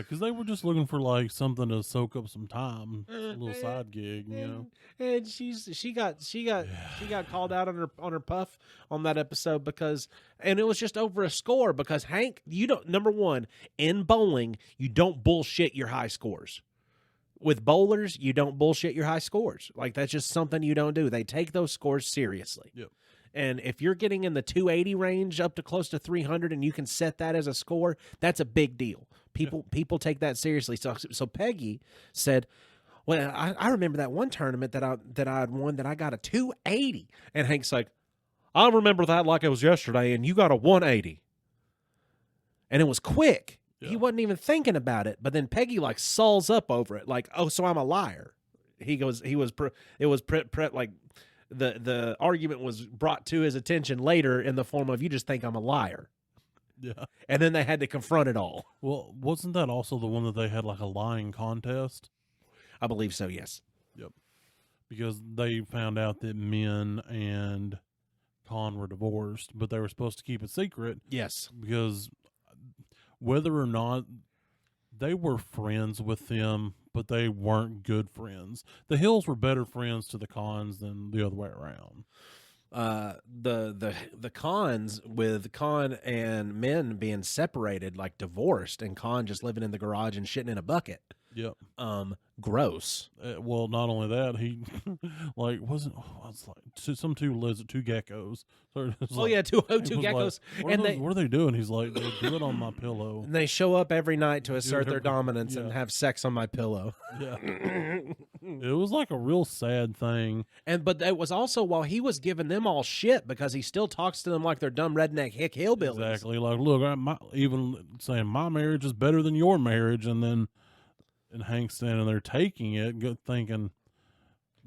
because they were just looking for like something to soak up some time, a little side gig, and she got called out on her puff on that episode because, and it was just over a score because Hank, you don't, number one, in bowling you don't bullshit your high scores. With bowlers, you don't bullshit your high scores. Like, that's just something you don't do. They take those scores seriously. Yep. And if you're getting in the 280 range up to close to 300 and you can set that as a score, that's a big deal. People take that seriously. So Peggy said, well, I remember that one tournament that I had won that I got a 280. And Hank's like, I remember that like it was yesterday, and you got a 180. And it was quick. Yeah. He wasn't even thinking about it. But then Peggy like sulls up over it, like, oh, so I'm a liar. The argument was brought to his attention later in the form of, you just think I'm a liar. Yeah. And then they had to confront it all. Well, wasn't that also the one that they had like a lying contest? I believe so, yes. Yep. Because they found out that Min and Con were divorced, but they were supposed to keep it secret Yes. because whether or not they were friends with them, but they weren't good friends. The Hills were better friends to the Cons than the other way around. The cons with Con and Min being separated, like divorced, and Con just living in the garage and shitting in a bucket. Yep. Gross. Well, not only that, he like some two geckos. So Two he was geckos, like, and what are they doing? He's like, they do it on my pillow. and they show up every night to assert their every- dominance and yeah. have sex on my pillow. Yeah. It was like a real sad thing. But it was also while he was giving them all shit because he still talks to them like they're dumb redneck hick hillbillies. Exactly. Like, look, even saying my marriage is better than your marriage, and Hank standing there taking it, thinking,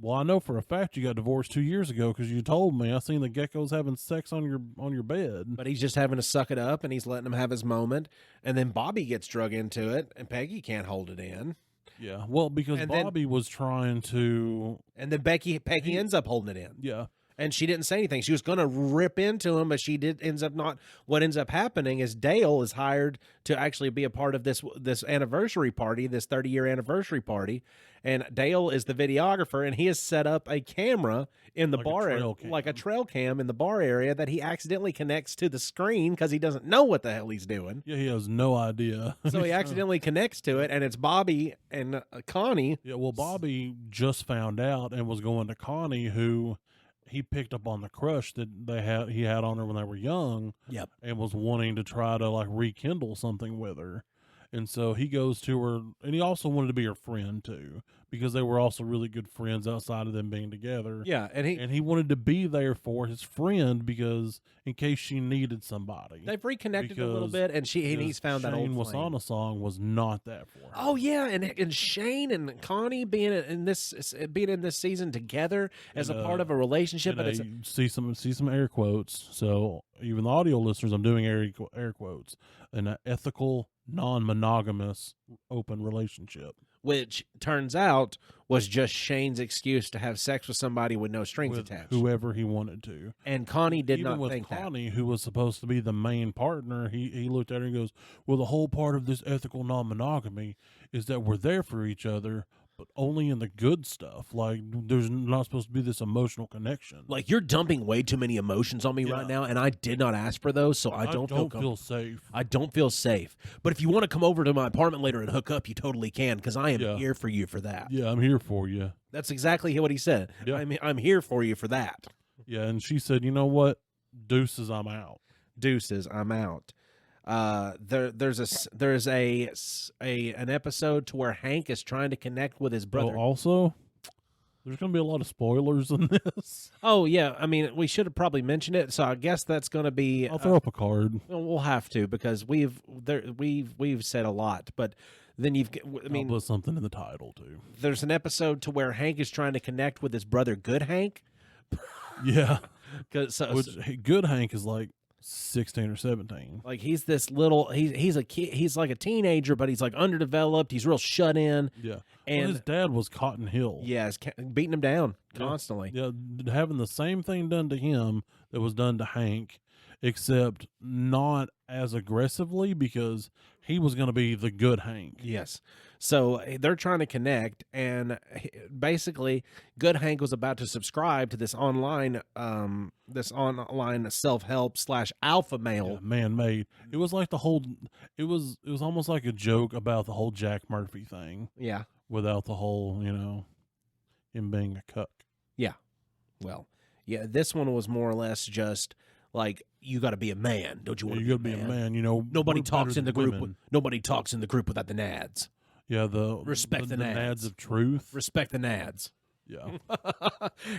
well, I know for a fact you got divorced 2 years ago because you told me. I seen the geckos having sex on your bed. But he's just having to suck it up, and he's letting him have his moment. And then Bobby gets drug into it, and Peggy can't hold it in. Yeah, well, because And then- Bobby was trying to. And then Peggy ends up holding it in. Yeah. And she didn't say anything. She was going to rip into him, but she ends up not. What ends up happening is Dale is hired to actually be a part of this anniversary party, this 30-year anniversary party. And Dale is the videographer, and he has set up a camera in the Like a bar area, trail cam. like a trail cam in the bar area that he accidentally connects to the screen because he doesn't know what the hell he's doing. Yeah, he has no idea. So he accidentally connects to it, and it's Bobby and Connie. Yeah, well, Bobby just found out and was going to Connie, who he picked up on the crush that he had on her when they were young. Yep. And was wanting to try to like rekindle something with her. And so he goes to her, and he also wanted to be her friend too. because they were also really good friends outside of them being together. Yeah, and he wanted to be there for his friend because in case she needed somebody. they've reconnected a little Because bit, and he's found that old Shane flame. Wasana song was not that for her. Oh yeah, and Shane and Connie being in this season together as a part of a relationship, and it's see some air quotes. So even the audio listeners, I'm doing air quotes. An ethical, non-monogamous, open relationship. which turns out was just Shane's excuse to have sex with somebody with no strings With attached. whoever he wanted to. And Connie did Even not with think that. Connie, who was supposed to be the main partner, he looked at her and goes, well, the whole part of this ethical non-monogamy is that we're there for each other, but only in the good stuff. Like, there's not supposed to be this emotional connection. Like, you're dumping way too many emotions on me right now, and I did not ask for those, so I don't feel safe. I don't feel safe. But if you want to come over to my apartment later and hook up, you totally can, because I am here for you for that. Yeah, I'm here for you. That's exactly what he said. Yeah. I'm here for you for that. Yeah, and she said, you know what? Deuces, I'm out. Deuces, I'm out. There's an episode to where Hank is trying to connect with his brother. Oh, also, there's going to be a lot of spoilers in this. Oh yeah, I mean we should have probably mentioned it, so I guess that's going to be. I'll throw up a card. We'll have to because we've said a lot, but then I'll put something in the title too. There's an episode to where Hank is trying to connect with his brother, Good Hank. Yeah, because Good Hank is like 16 or 17. Like he's this little he's a kid, he's like a teenager, but he's like underdeveloped. He's real shut in. Yeah, and his dad was Cotton Hill. Yeah, beating him down constantly. Yeah, having the same thing done to him that was done to Hank, except not as aggressively because he was going to be the good Hank. Yes. So they're trying to connect, and basically, Good Hank was about to subscribe to this online self-help / alpha male. Man-made. It was like the whole. It was almost like a joke about the whole Jack Murphy thing. Yeah. Without the whole, him being a cuck. Yeah. Well, yeah. This one was more or less just like, you got to be a man, don't you want to? You got to be a man. Nobody talks in the group. Nobody talks in the group without the nads. Yeah, the respect the nads of truth. Respect the nads. Yeah,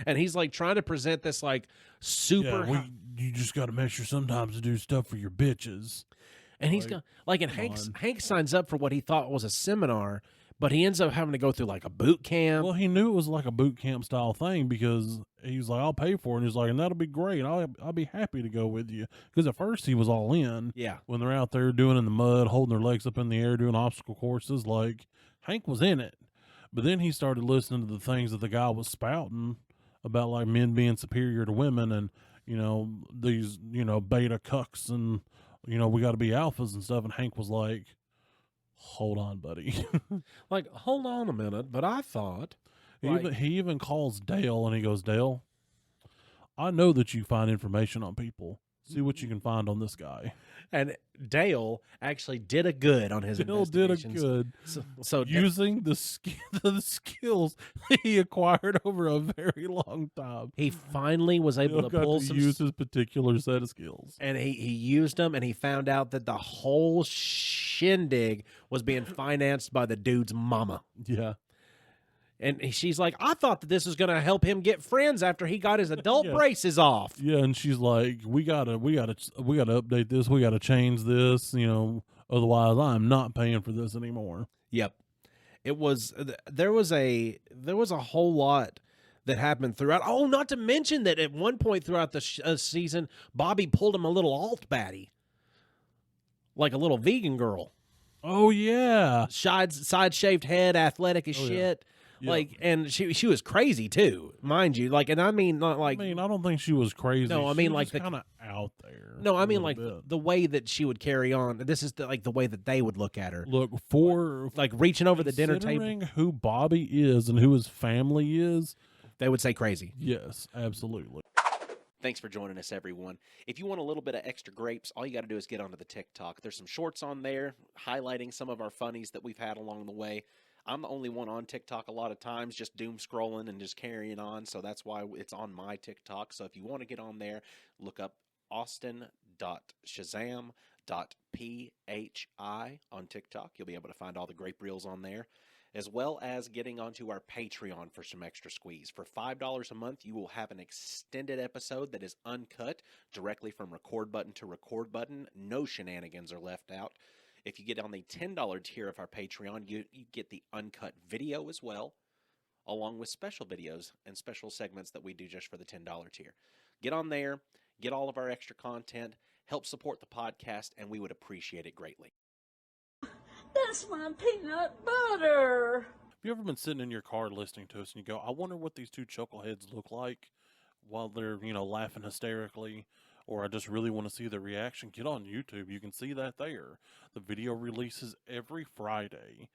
and he's like trying to present this like super. Yeah, you just got to make sure sometimes to do stuff for your bitches. And he's got like, and Hank signs up for what he thought was a seminar, but he ends up having to go through like a boot camp. Well, he knew it was like a boot camp style thing because he was like, "I'll pay for it." And he's like, "And that'll be great. I'll be happy to go with you." Because at first he was all in. Yeah. When they're out there doing in the mud, holding their legs up in the air, doing obstacle courses, like Hank was in it. But then he started listening to the things that the guy was spouting about, like men being superior to women, and these beta cucks, and we got to be alphas and stuff. And Hank was like, hold on, buddy. Like, hold on a minute, but I thought. He even calls Dale and he goes, Dale, I know that you find information on people. See what you can find on this guy. And Dale actually did a good on his Dale did a good. So using the skills he acquired over a very long time. He finally was able to pull some. Use his particular set of skills. And he used them, and he found out that the whole shindig was being financed by the dude's mama. Yeah. And she's like, I thought that this was going to help him get friends after he got his adult braces off. Yeah, and she's like, we gotta update this. We gotta change this. Otherwise, I'm not paying for this anymore. Yep. It was there was a whole lot that happened throughout. Oh, not to mention that at one point throughout the season, Bobby pulled him a little alt baddie, like a little vegan girl. Oh yeah, side shaved head, athletic as shit. Yeah. Like, and she was crazy too, mind you. Like, and I mean, not like. I don't think she was crazy. No, I mean like kind of out there. No, I mean like the way that she would carry on. This is the way that they would look at her. Look for like reaching over the dinner table. Who Bobby is and who his family is, they would say crazy. Yes, absolutely. Thanks for joining us, everyone. If you want a little bit of extra grapes, all you got to do is get onto the TikTok. There's some shorts on there highlighting some of our funnies that we've had along the way. I'm the only one on TikTok a lot of times, just doom scrolling and just carrying on, so that's why it's on my TikTok. So if you want to get on there, look up austin.shazam.phi on TikTok. You'll be able to find all the grape reels on there. as well as getting onto our Patreon for some extra squeeze. For $5 a month, you will have an extended episode that is uncut directly from record button to record button. No shenanigans are left out. If you get on the $10 tier of our Patreon, you get the uncut video as well, along with special videos and special segments that we do just for the $10 tier. Get on there, get all of our extra content, help support the podcast, and we would appreciate it greatly. That's my peanut butter. Have you ever been sitting in your car listening to us and you go, I wonder what these two chuckleheads look like while they're, laughing hysterically, or I just really want to see their reaction? Get on YouTube. You can see that there. The video releases every Friday.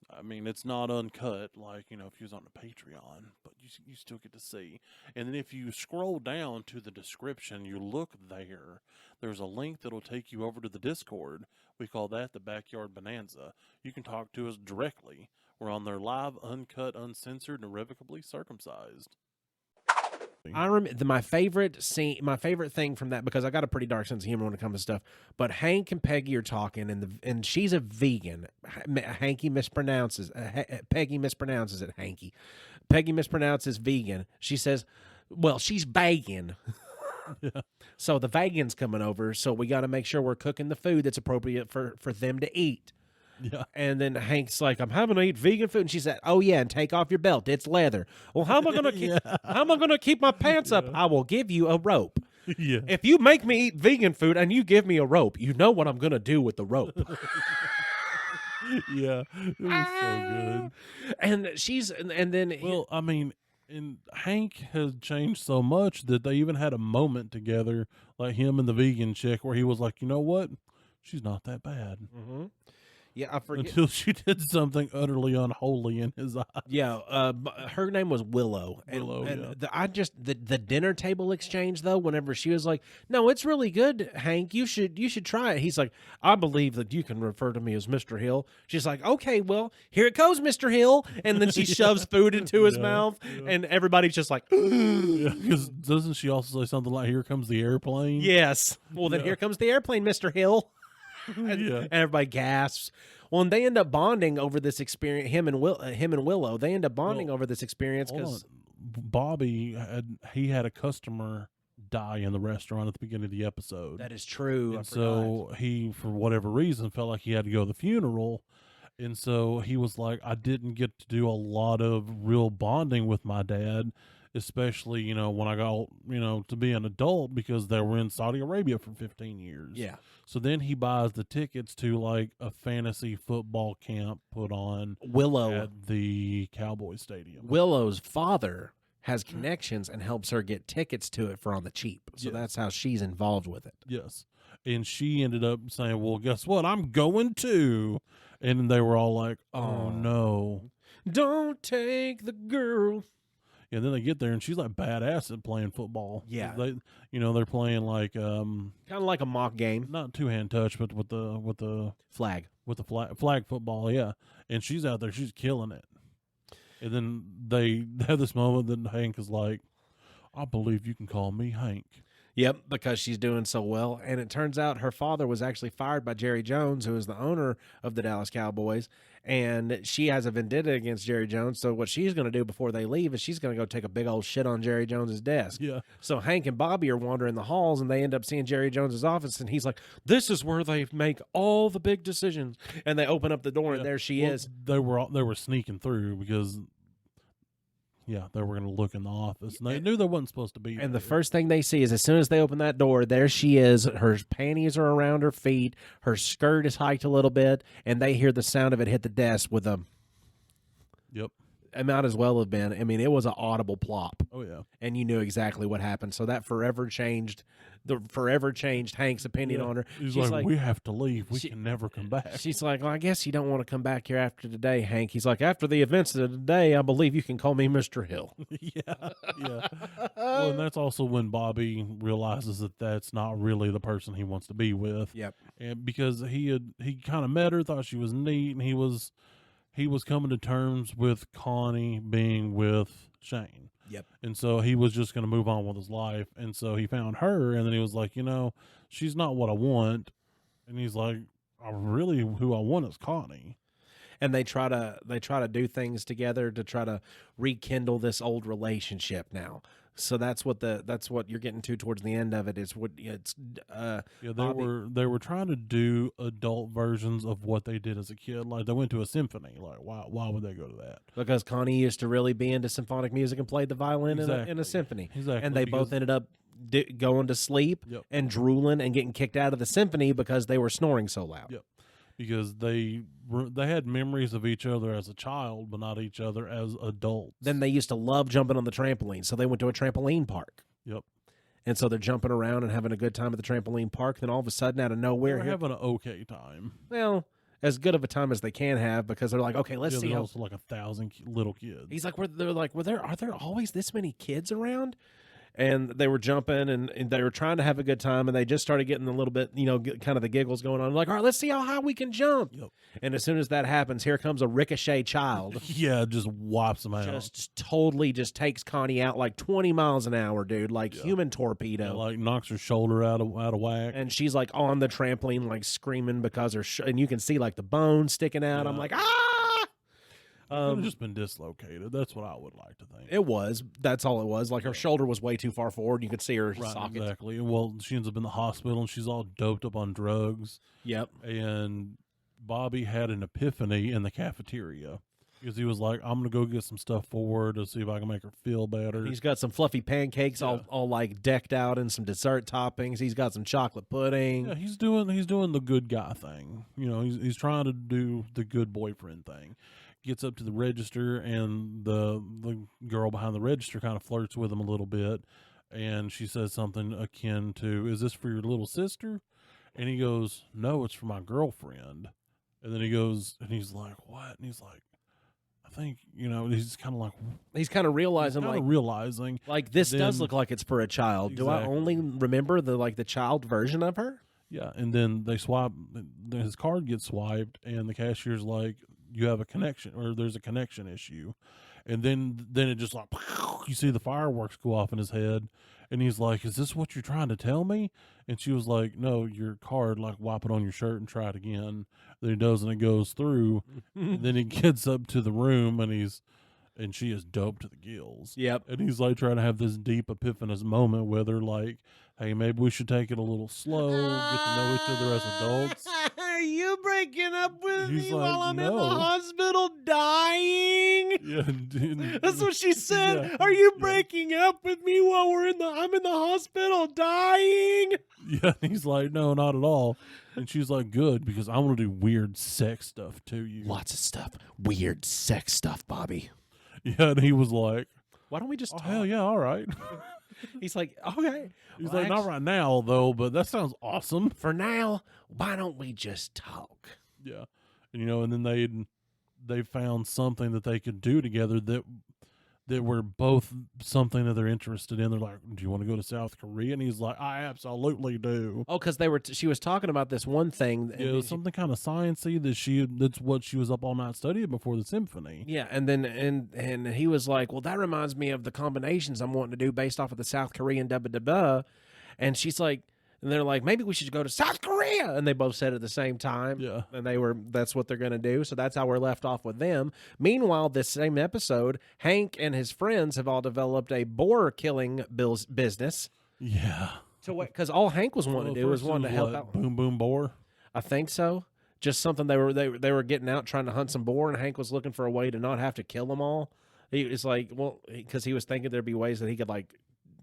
I mean, it's not uncut like, if you was on the Patreon, but you still get to see. And then if you scroll down to the description, you look there, there's a link that'll take you over to the Discord. We call that the Backyard Bonanza. You can talk to us directly. We're on there live, uncut, uncensored, and irrevocably circumcised. I remember my favorite scene, my favorite thing from that, because I got a pretty dark sense of humor when it comes to stuff. But Hank and Peggy are talking, and she's a vegan. Peggy mispronounces it. Peggy mispronounces vegan. She says, "Well, she's vegan." Yeah. So the vegan's coming over, so we got to make sure we're cooking the food that's appropriate for them to eat. Yeah. And then Hank's like, "I'm having to eat vegan food," and she said, "Oh yeah, and take off your belt. It's leather." Well, how am I gonna keep? How am I gonna keep my pants up? I will give you a rope. Yeah. If you make me eat vegan food and you give me a rope, you know what I'm gonna do with the rope. Yeah. It was so good. And then Well, I mean, and Hank has changed so much that they even had a moment together, like him and the vegan chick, where he was like, you know what? She's not that bad. Mhm. Yeah, I forget. Until she did something utterly unholy in his eyes. Yeah, her name was Willow. Willow, And the dinner table exchange though. Whenever she was like, "No, it's really good, Hank. You should try it." He's like, "I believe that you can refer to me as Mr. Hill." She's like, "Okay, well, here it goes, Mr. Hill." And then she shoves food into his mouth, and everybody's just like, Yeah, because doesn't she also say something like, "Here comes the airplane"? "Yes." Well, then here comes the airplane, Mr. Hill. And everybody gasps. Well, and they end up bonding over this experience. Him and Willow. They end up bonding over this experience Hold because on. Bobby had a customer die in the restaurant at the beginning of the episode. that is true. I And forgot. so he, for whatever reason, felt like he had to go to the funeral. And so he was like, I didn't get to do a lot of real bonding with my dad, especially, when I got, to be an adult, because they were in Saudi Arabia for 15 years. Yeah. So then he buys the tickets to like a fantasy football camp put on Willow. at the Cowboy Stadium. Willow's father has connections and helps her get tickets to it for on the cheap. So Yes. that's how she's involved with it. Yes. And she ended up saying, well, guess what? I'm going too. And they were all like, oh, no. Don't take the girl. And then they get there and she's like badass at playing football. Yeah. They, they're playing like, Kind of like a mock game. not two-hand touch, but with the Flag. flag football. Yeah. And she's out there. She's killing it. And then they have this moment that Hank is like, I believe you can call me Hank. Yep, because she's doing so well. And it turns out her father was actually fired by Jerry Jones, who is the owner of the Dallas Cowboys. And she has a vendetta against Jerry Jones. So what she's going to do before they leave is she's going to go take a big old shit on Jerry Jones's desk. Yeah. So Hank and Bobby are wandering the halls, and they end up seeing Jerry Jones's office. And he's like, "This is where they make all the big decisions." And they open up the door, and there she is. They were sneaking through because, they were going to look in the office. And they knew they wasn't supposed to be And the there. first thing they see is as soon as they open that door, there she is. Her panties are around her feet. Her skirt is hiked a little bit, and they hear the sound of it hit the desk with a. Yep. It might as well have been. I mean, it was an audible plop, Oh, yeah. and you knew exactly what happened. So that forever changed Hank's opinion on her. He's She's like, we have to leave. We she- can never come back. She's like, "Well, I guess you don't want to come back here after today, Hank." He's like, "After the events of today, I believe you can call me Mr. Hill." Yeah. Well, and that's also when Bobby realizes that that's not really the person he wants to be with. Yep. And because he kind of met her, thought she was neat, and he was coming to terms with Connie being with Shane. Yep. And so he was just going to move on with his life. And so he found her, and then he was like, she's not what I want. And he's like, who I want is Connie. and they try to do things together to try to rekindle this old relationship now. So that's what you're getting to towards the end of it is what it's Yeah, Bobby- they were trying to do adult versions of what they did as a kid. Like they went to a symphony. Like why would they go to that? because Connie used to really be into symphonic music and played the violin in a Exactly. symphony. Exactly. And they both because- ended up going to sleep Yep. and drooling and getting kicked out of the symphony because they were snoring so loud. Yep. Because they had memories of each other as a child, but not each other as adults. Then they used to love jumping on the trampoline, so they went to a trampoline park. Yep. And so they're jumping around and having a good time at the trampoline park. Then all of a sudden, out of They nowhere, were having an okay time. well, as good of a time as they can have because they're like, okay, let's Yeah, see there's how. also like 1,000 little kids. He's like, they're like, are there always this many kids around? And they were jumping and they were trying to have a good time, and they just started getting a little bit, kind of the giggles going on. Like, all right, let's see how high we can jump. Yep. And as soon as that happens, here comes a ricochet child. Yeah, just wipes them out. Just totally just takes Connie out like 20 miles an hour, dude, like Yeah. human Yeah, torpedo. like knocks her shoulder out of whack. And she's like on the trampoline, like screaming because and you can see like the bone sticking out. I'm Yeah. like, ah! Could have just been dislocated. That's what I would like to think. It was. That's all it was. Like her shoulder was way too far forward. You could see her Right, socket. exactly. Well, she ends up in the hospital and she's all doped up on drugs. Yep. And Bobby had an epiphany in the cafeteria because he was like, I'm going to go get some stuff for her to see if I can make her feel better. He's got some fluffy pancakes all like decked out and some dessert toppings. He's got some chocolate pudding. Yeah, he's doing the good guy thing. He's trying to do the good boyfriend thing. Gets up to the register, and the girl behind the register kind of flirts with him a little bit, and she says something akin to, "Is this for your little sister?" And he goes, "No, it's for my girlfriend." And then he goes, and he's like, "What?" And he's like, "I think he's kind of like He's kind of realizing realizing like this does then- look like it's for a child. Do I Exactly. only remember the child version of her? Yeah." And then they swipe, his card gets swiped, and the cashier's like, "You have a connection, or there's a connection issue." And then it just like, you see the fireworks go off in his head, and he's like, "Is this what you're trying to tell me?" And she was like, "No, your card, like wipe it on your shirt and try it again." Then he does, and it goes through. And then he gets up to the room, and she is dope to the gills. Yep. And he's like trying to have this deep epiphanous moment with her, like, "Hey, maybe we should take it a little slow, get to know each other as adults." Are you breaking up with He's me like, while I'm in the "No." hospital dying? Yeah, and- That's what she said. Yeah, Are you yeah. breaking up with me while I'm in the hospital dying? Yeah, and he's like, "No, not at all." And she's like, "Good, because I want to do weird sex stuff to you." Lots of stuff. Weird sex stuff, Bobby. Yeah, and he was like, Why don't we just "Oh, talk? hell yeah, all right." He's like, okay. He's Well, like, "Not right now, though, but that sounds awesome." For now, why don't we just talk? Yeah, and and then they found something that they could do together that were both something that they're interested in. They're like, "Do you want to go to South Korea?" And he's like, "I absolutely do." Oh, because she was talking about this one thing. Yeah, it was something kind of sciencey that's what she was up all night studying before the symphony. Yeah, and then and he was like, "Well, that reminds me of the combinations I'm wanting to do based off of the South Korean da-ba-da-ba." And she's like, and they're like, "Maybe we should go to South Korea." And they both said at the same time. Yeah. And that's what they're going to do. So that's how we're left off with them. Meanwhile, this same episode, Hank and his friends have all developed a boar killing business. Yeah. Because all Hank was wanting to do was first it wanting to help what, out. Boom Boom Boar. I think so. Just something they were getting out trying to hunt some boar, and Hank was looking for a way to not have to kill them all. He was like, well, because he was thinking there'd be ways that he could like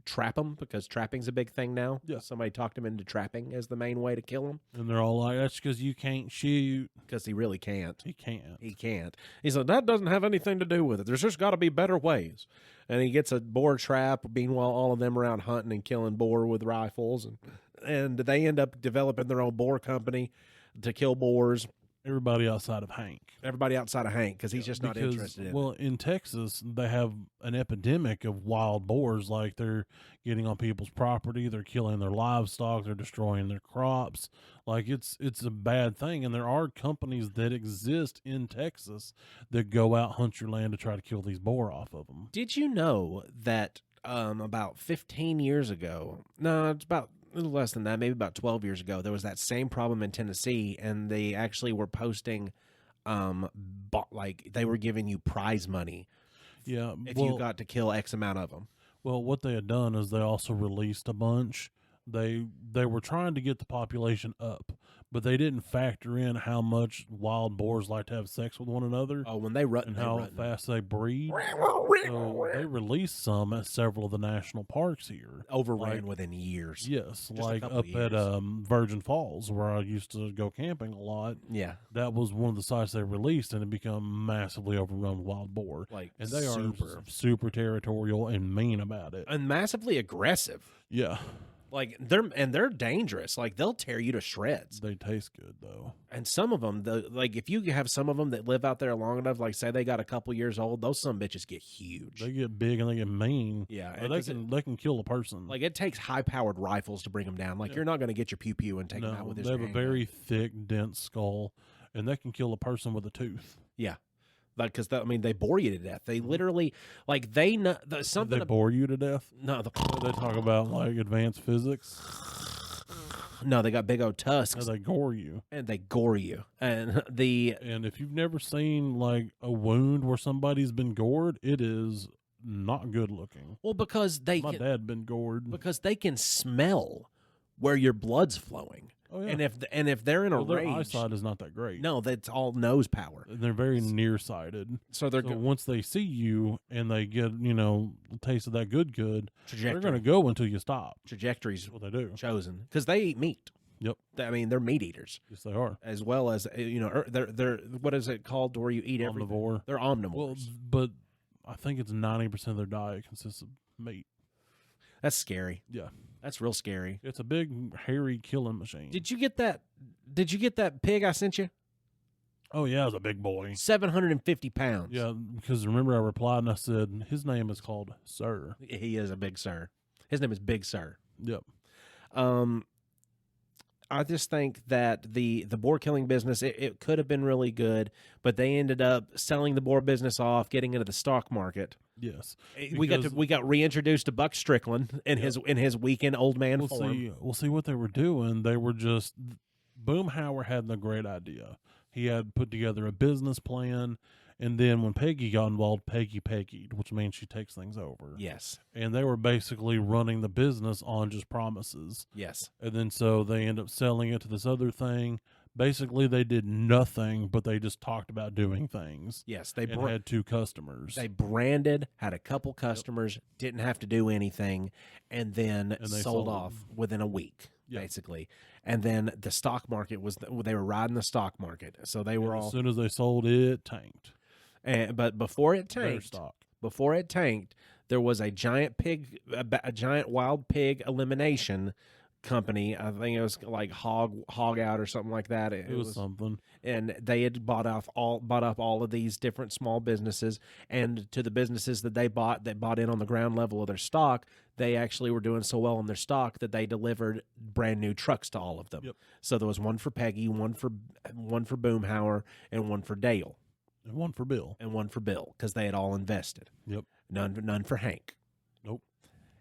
trap them, because trapping's a big thing now. Yeah. Somebody talked him into trapping as the main way to kill him, And they're all like, "That's because you can't shoot." because he really can't. He can't. He can't. He's like, that doesn't have anything to do with it. There's just got to be better ways. And he gets a boar trap. Meanwhile, all of them are out hunting and killing boar with rifles, and they end up developing their own boar company to kill boars. Everybody outside of Hank. Everybody outside of Hank, because he's just not Because, interested in it. well, in Texas, they have an epidemic of wild boars. Like, they're getting on people's property, they're killing their livestock, they're destroying their crops. Like, it's a bad thing. And there are companies that exist in Texas that go out, hunt your land to try to kill these boar off of them. Did you know that about 15 years ago, no, it's about a little less than that, maybe about 12 years ago, there was that same problem in Tennessee, and they actually were posting bought, like they were giving you prize money Yeah. if you got to kill X amount of them. Well, what they had done is they also released a bunch. They were trying to get the population up, but they didn't factor in how much wild boars like to have sex with one another Oh, when they run, and they how run. fast they breed. So they released some at several of the national parks here. Overran like- within years. Yes, a like couple up years. at Virgin Falls where I used to go camping a lot. Yeah, That was one of the sites they released, and it became massively overrun with wild boar. like And they super are super territorial and mean about it. and massively aggressive. Yeah, Like they're dangerous. Like they'll tear you to shreds. they taste good though. And some of them, like if you have some of them that live out there long enough, like say they got a couple years old, those some bitches get huge. They get big and they get mean. Yeah, But and 'cause they can kill a person. like it takes high powered rifles to bring them down. Like Yeah. you're not going to get your pew pew and take them out no, with they this. have a handgun. very thick, dense skull, and they can kill a person with a tooth. like because I mean they bore you to death. They literally like they know something. They bore you to death. No, They talk about like advanced physics. no, they got big old How tusks they gore you. and they gore you. And the And if you've never seen like a wound where somebody's been gored, it is not good looking. well because they My can, dad been gored. because they can smell where your blood's flowing. Oh yeah. And if they're in a well, their rage, eyesight is not that great. no, that's all nose power. And they're very nearsighted. So they're So once they see you and they get, a taste of that good, they're going to go until you stop. trajectories That's what they do. chosen because they eat meat. Yep. I mean, they're meat eaters Yes, they are. as well as they're what is it called where you eat everything? Omnivore. They're Well, omnivores. but I think it's 90% of their diet consists of meat. That's scary. Yeah. That's real scary. It's a big, hairy killing machine. Did you get that? Did you get that pig I sent you? Oh, yeah, it's a big boy. 750 pounds. Yeah, because remember I replied and I said, his name is called Sir. He is a big sir. His name is Big Sir. Yep. I just think that the boar killing business it could have been really good, but they ended up selling the boar business off, getting into the stock market. Yes. We Because- got reintroduced to Buck Strickland in his weekend old man form. We'll see what they were doing. They were just Boomhauer had a great idea. He had put together a business plan, and then when Peggy got involved, Peggy'd, which means she takes things over. Yes, And they were basically running the business on just promises. yes. And then so they end up selling it to this other thing. Basically, they did nothing, but they just talked about doing things. Yes, they And had 2 customers. they branded, had a couple customers, didn't have to do anything, and then And they sold sold. off within a week, Yeah. basically. And then the stock market they were riding the stock market, so they were as all. soon as they sold it, tanked. But before it Their tanked, stock. there was a giant giant wild pig elimination company. I think it was like Hog Out or something like that. It was something. And they had bought up all of these different small businesses, and to the businesses that bought in on the ground level of their stock, they actually were doing so well on their stock that they delivered brand new trucks to all of them. Yep. So there was one for Peggy, one for Boomhauer, and one for Dale, And one for Bill. and one for Bill because they had all invested. Yep. None for Hank. Nope.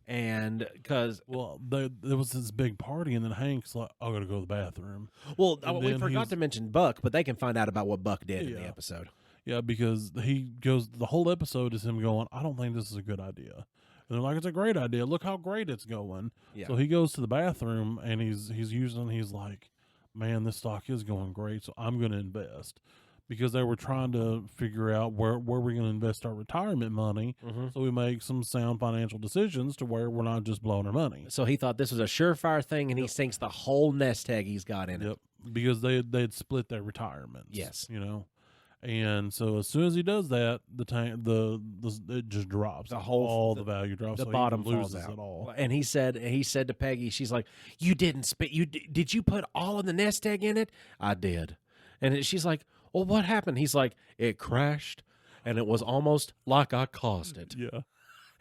And because Well, there was this big party, and then Hank's like, I gotta go to the bathroom. And we then forgot he's- to mention Buck, but they can find out about what Buck did in the Yeah. episode. Yeah, because he goes, the whole episode is him going, I don't think this is a good idea. And they're like, it's a great idea. Look how great it's going. Yeah. So he goes to the bathroom, and he's like, man, this stock is going great, so I'm going to invest. Because they were trying to figure out where we're going to invest our retirement money, so we make some sound financial decisions to where we're not just blowing our money. So he thought this was a surefire thing, and he sinks the whole nest egg he's got in it. Yep, because they'd split their retirements. Yes. And so as soon as he does that, it just drops. The value drops. The so he bottom loses falls out. it all. And he said to Peggy, she's like, "You didn't spit. Did you put all of the nest egg in it?" I did. And she's like, "Well, what happened?" He's like, "It crashed, and it was almost like I caused it." Yeah.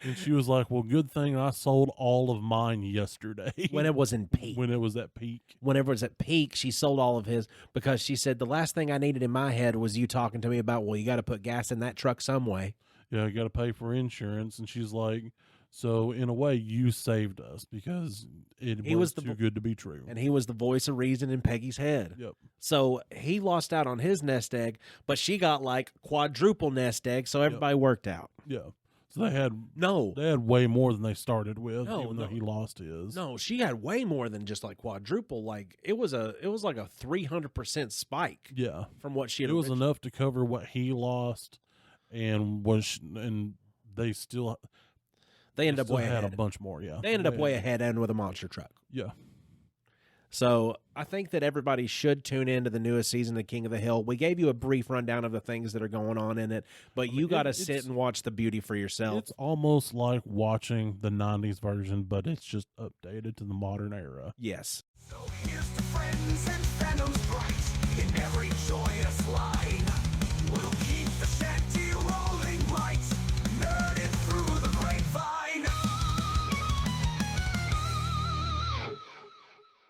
And she was like, "Well, good thing I sold all of mine yesterday." When it was in peak. when it was at peak. Whenever it was at peak, she sold all of his because she said the last thing I needed in my head was you talking to me about, well, you got to put gas in that truck some way. Yeah, you got to pay for insurance. And she's like, So in a way, you saved us because it He was was the too vo- good to be true. And he was the voice of reason in Peggy's head. Yep. So he lost out on his nest egg, but she got like quadruple nest egg, so everybody worked out. Yeah. So they had No, way more than they started with, No, even though no. he lost his. no, she had way more than just like quadruple. Like it was like a 300% spike Yeah. from what she It had. was enough to cover what he lost, and they still They ended up still way had ahead. a bunch more. Yeah. They ended up way ahead and with a monster truck. Yeah. So I think that everybody should tune in to the newest season of King of the Hill. We gave you a brief rundown of the things that are going on in it, but you got to sit and watch the beauty for yourself. It's almost like watching the 90s version, but it's just updated to the modern era. Yes. So here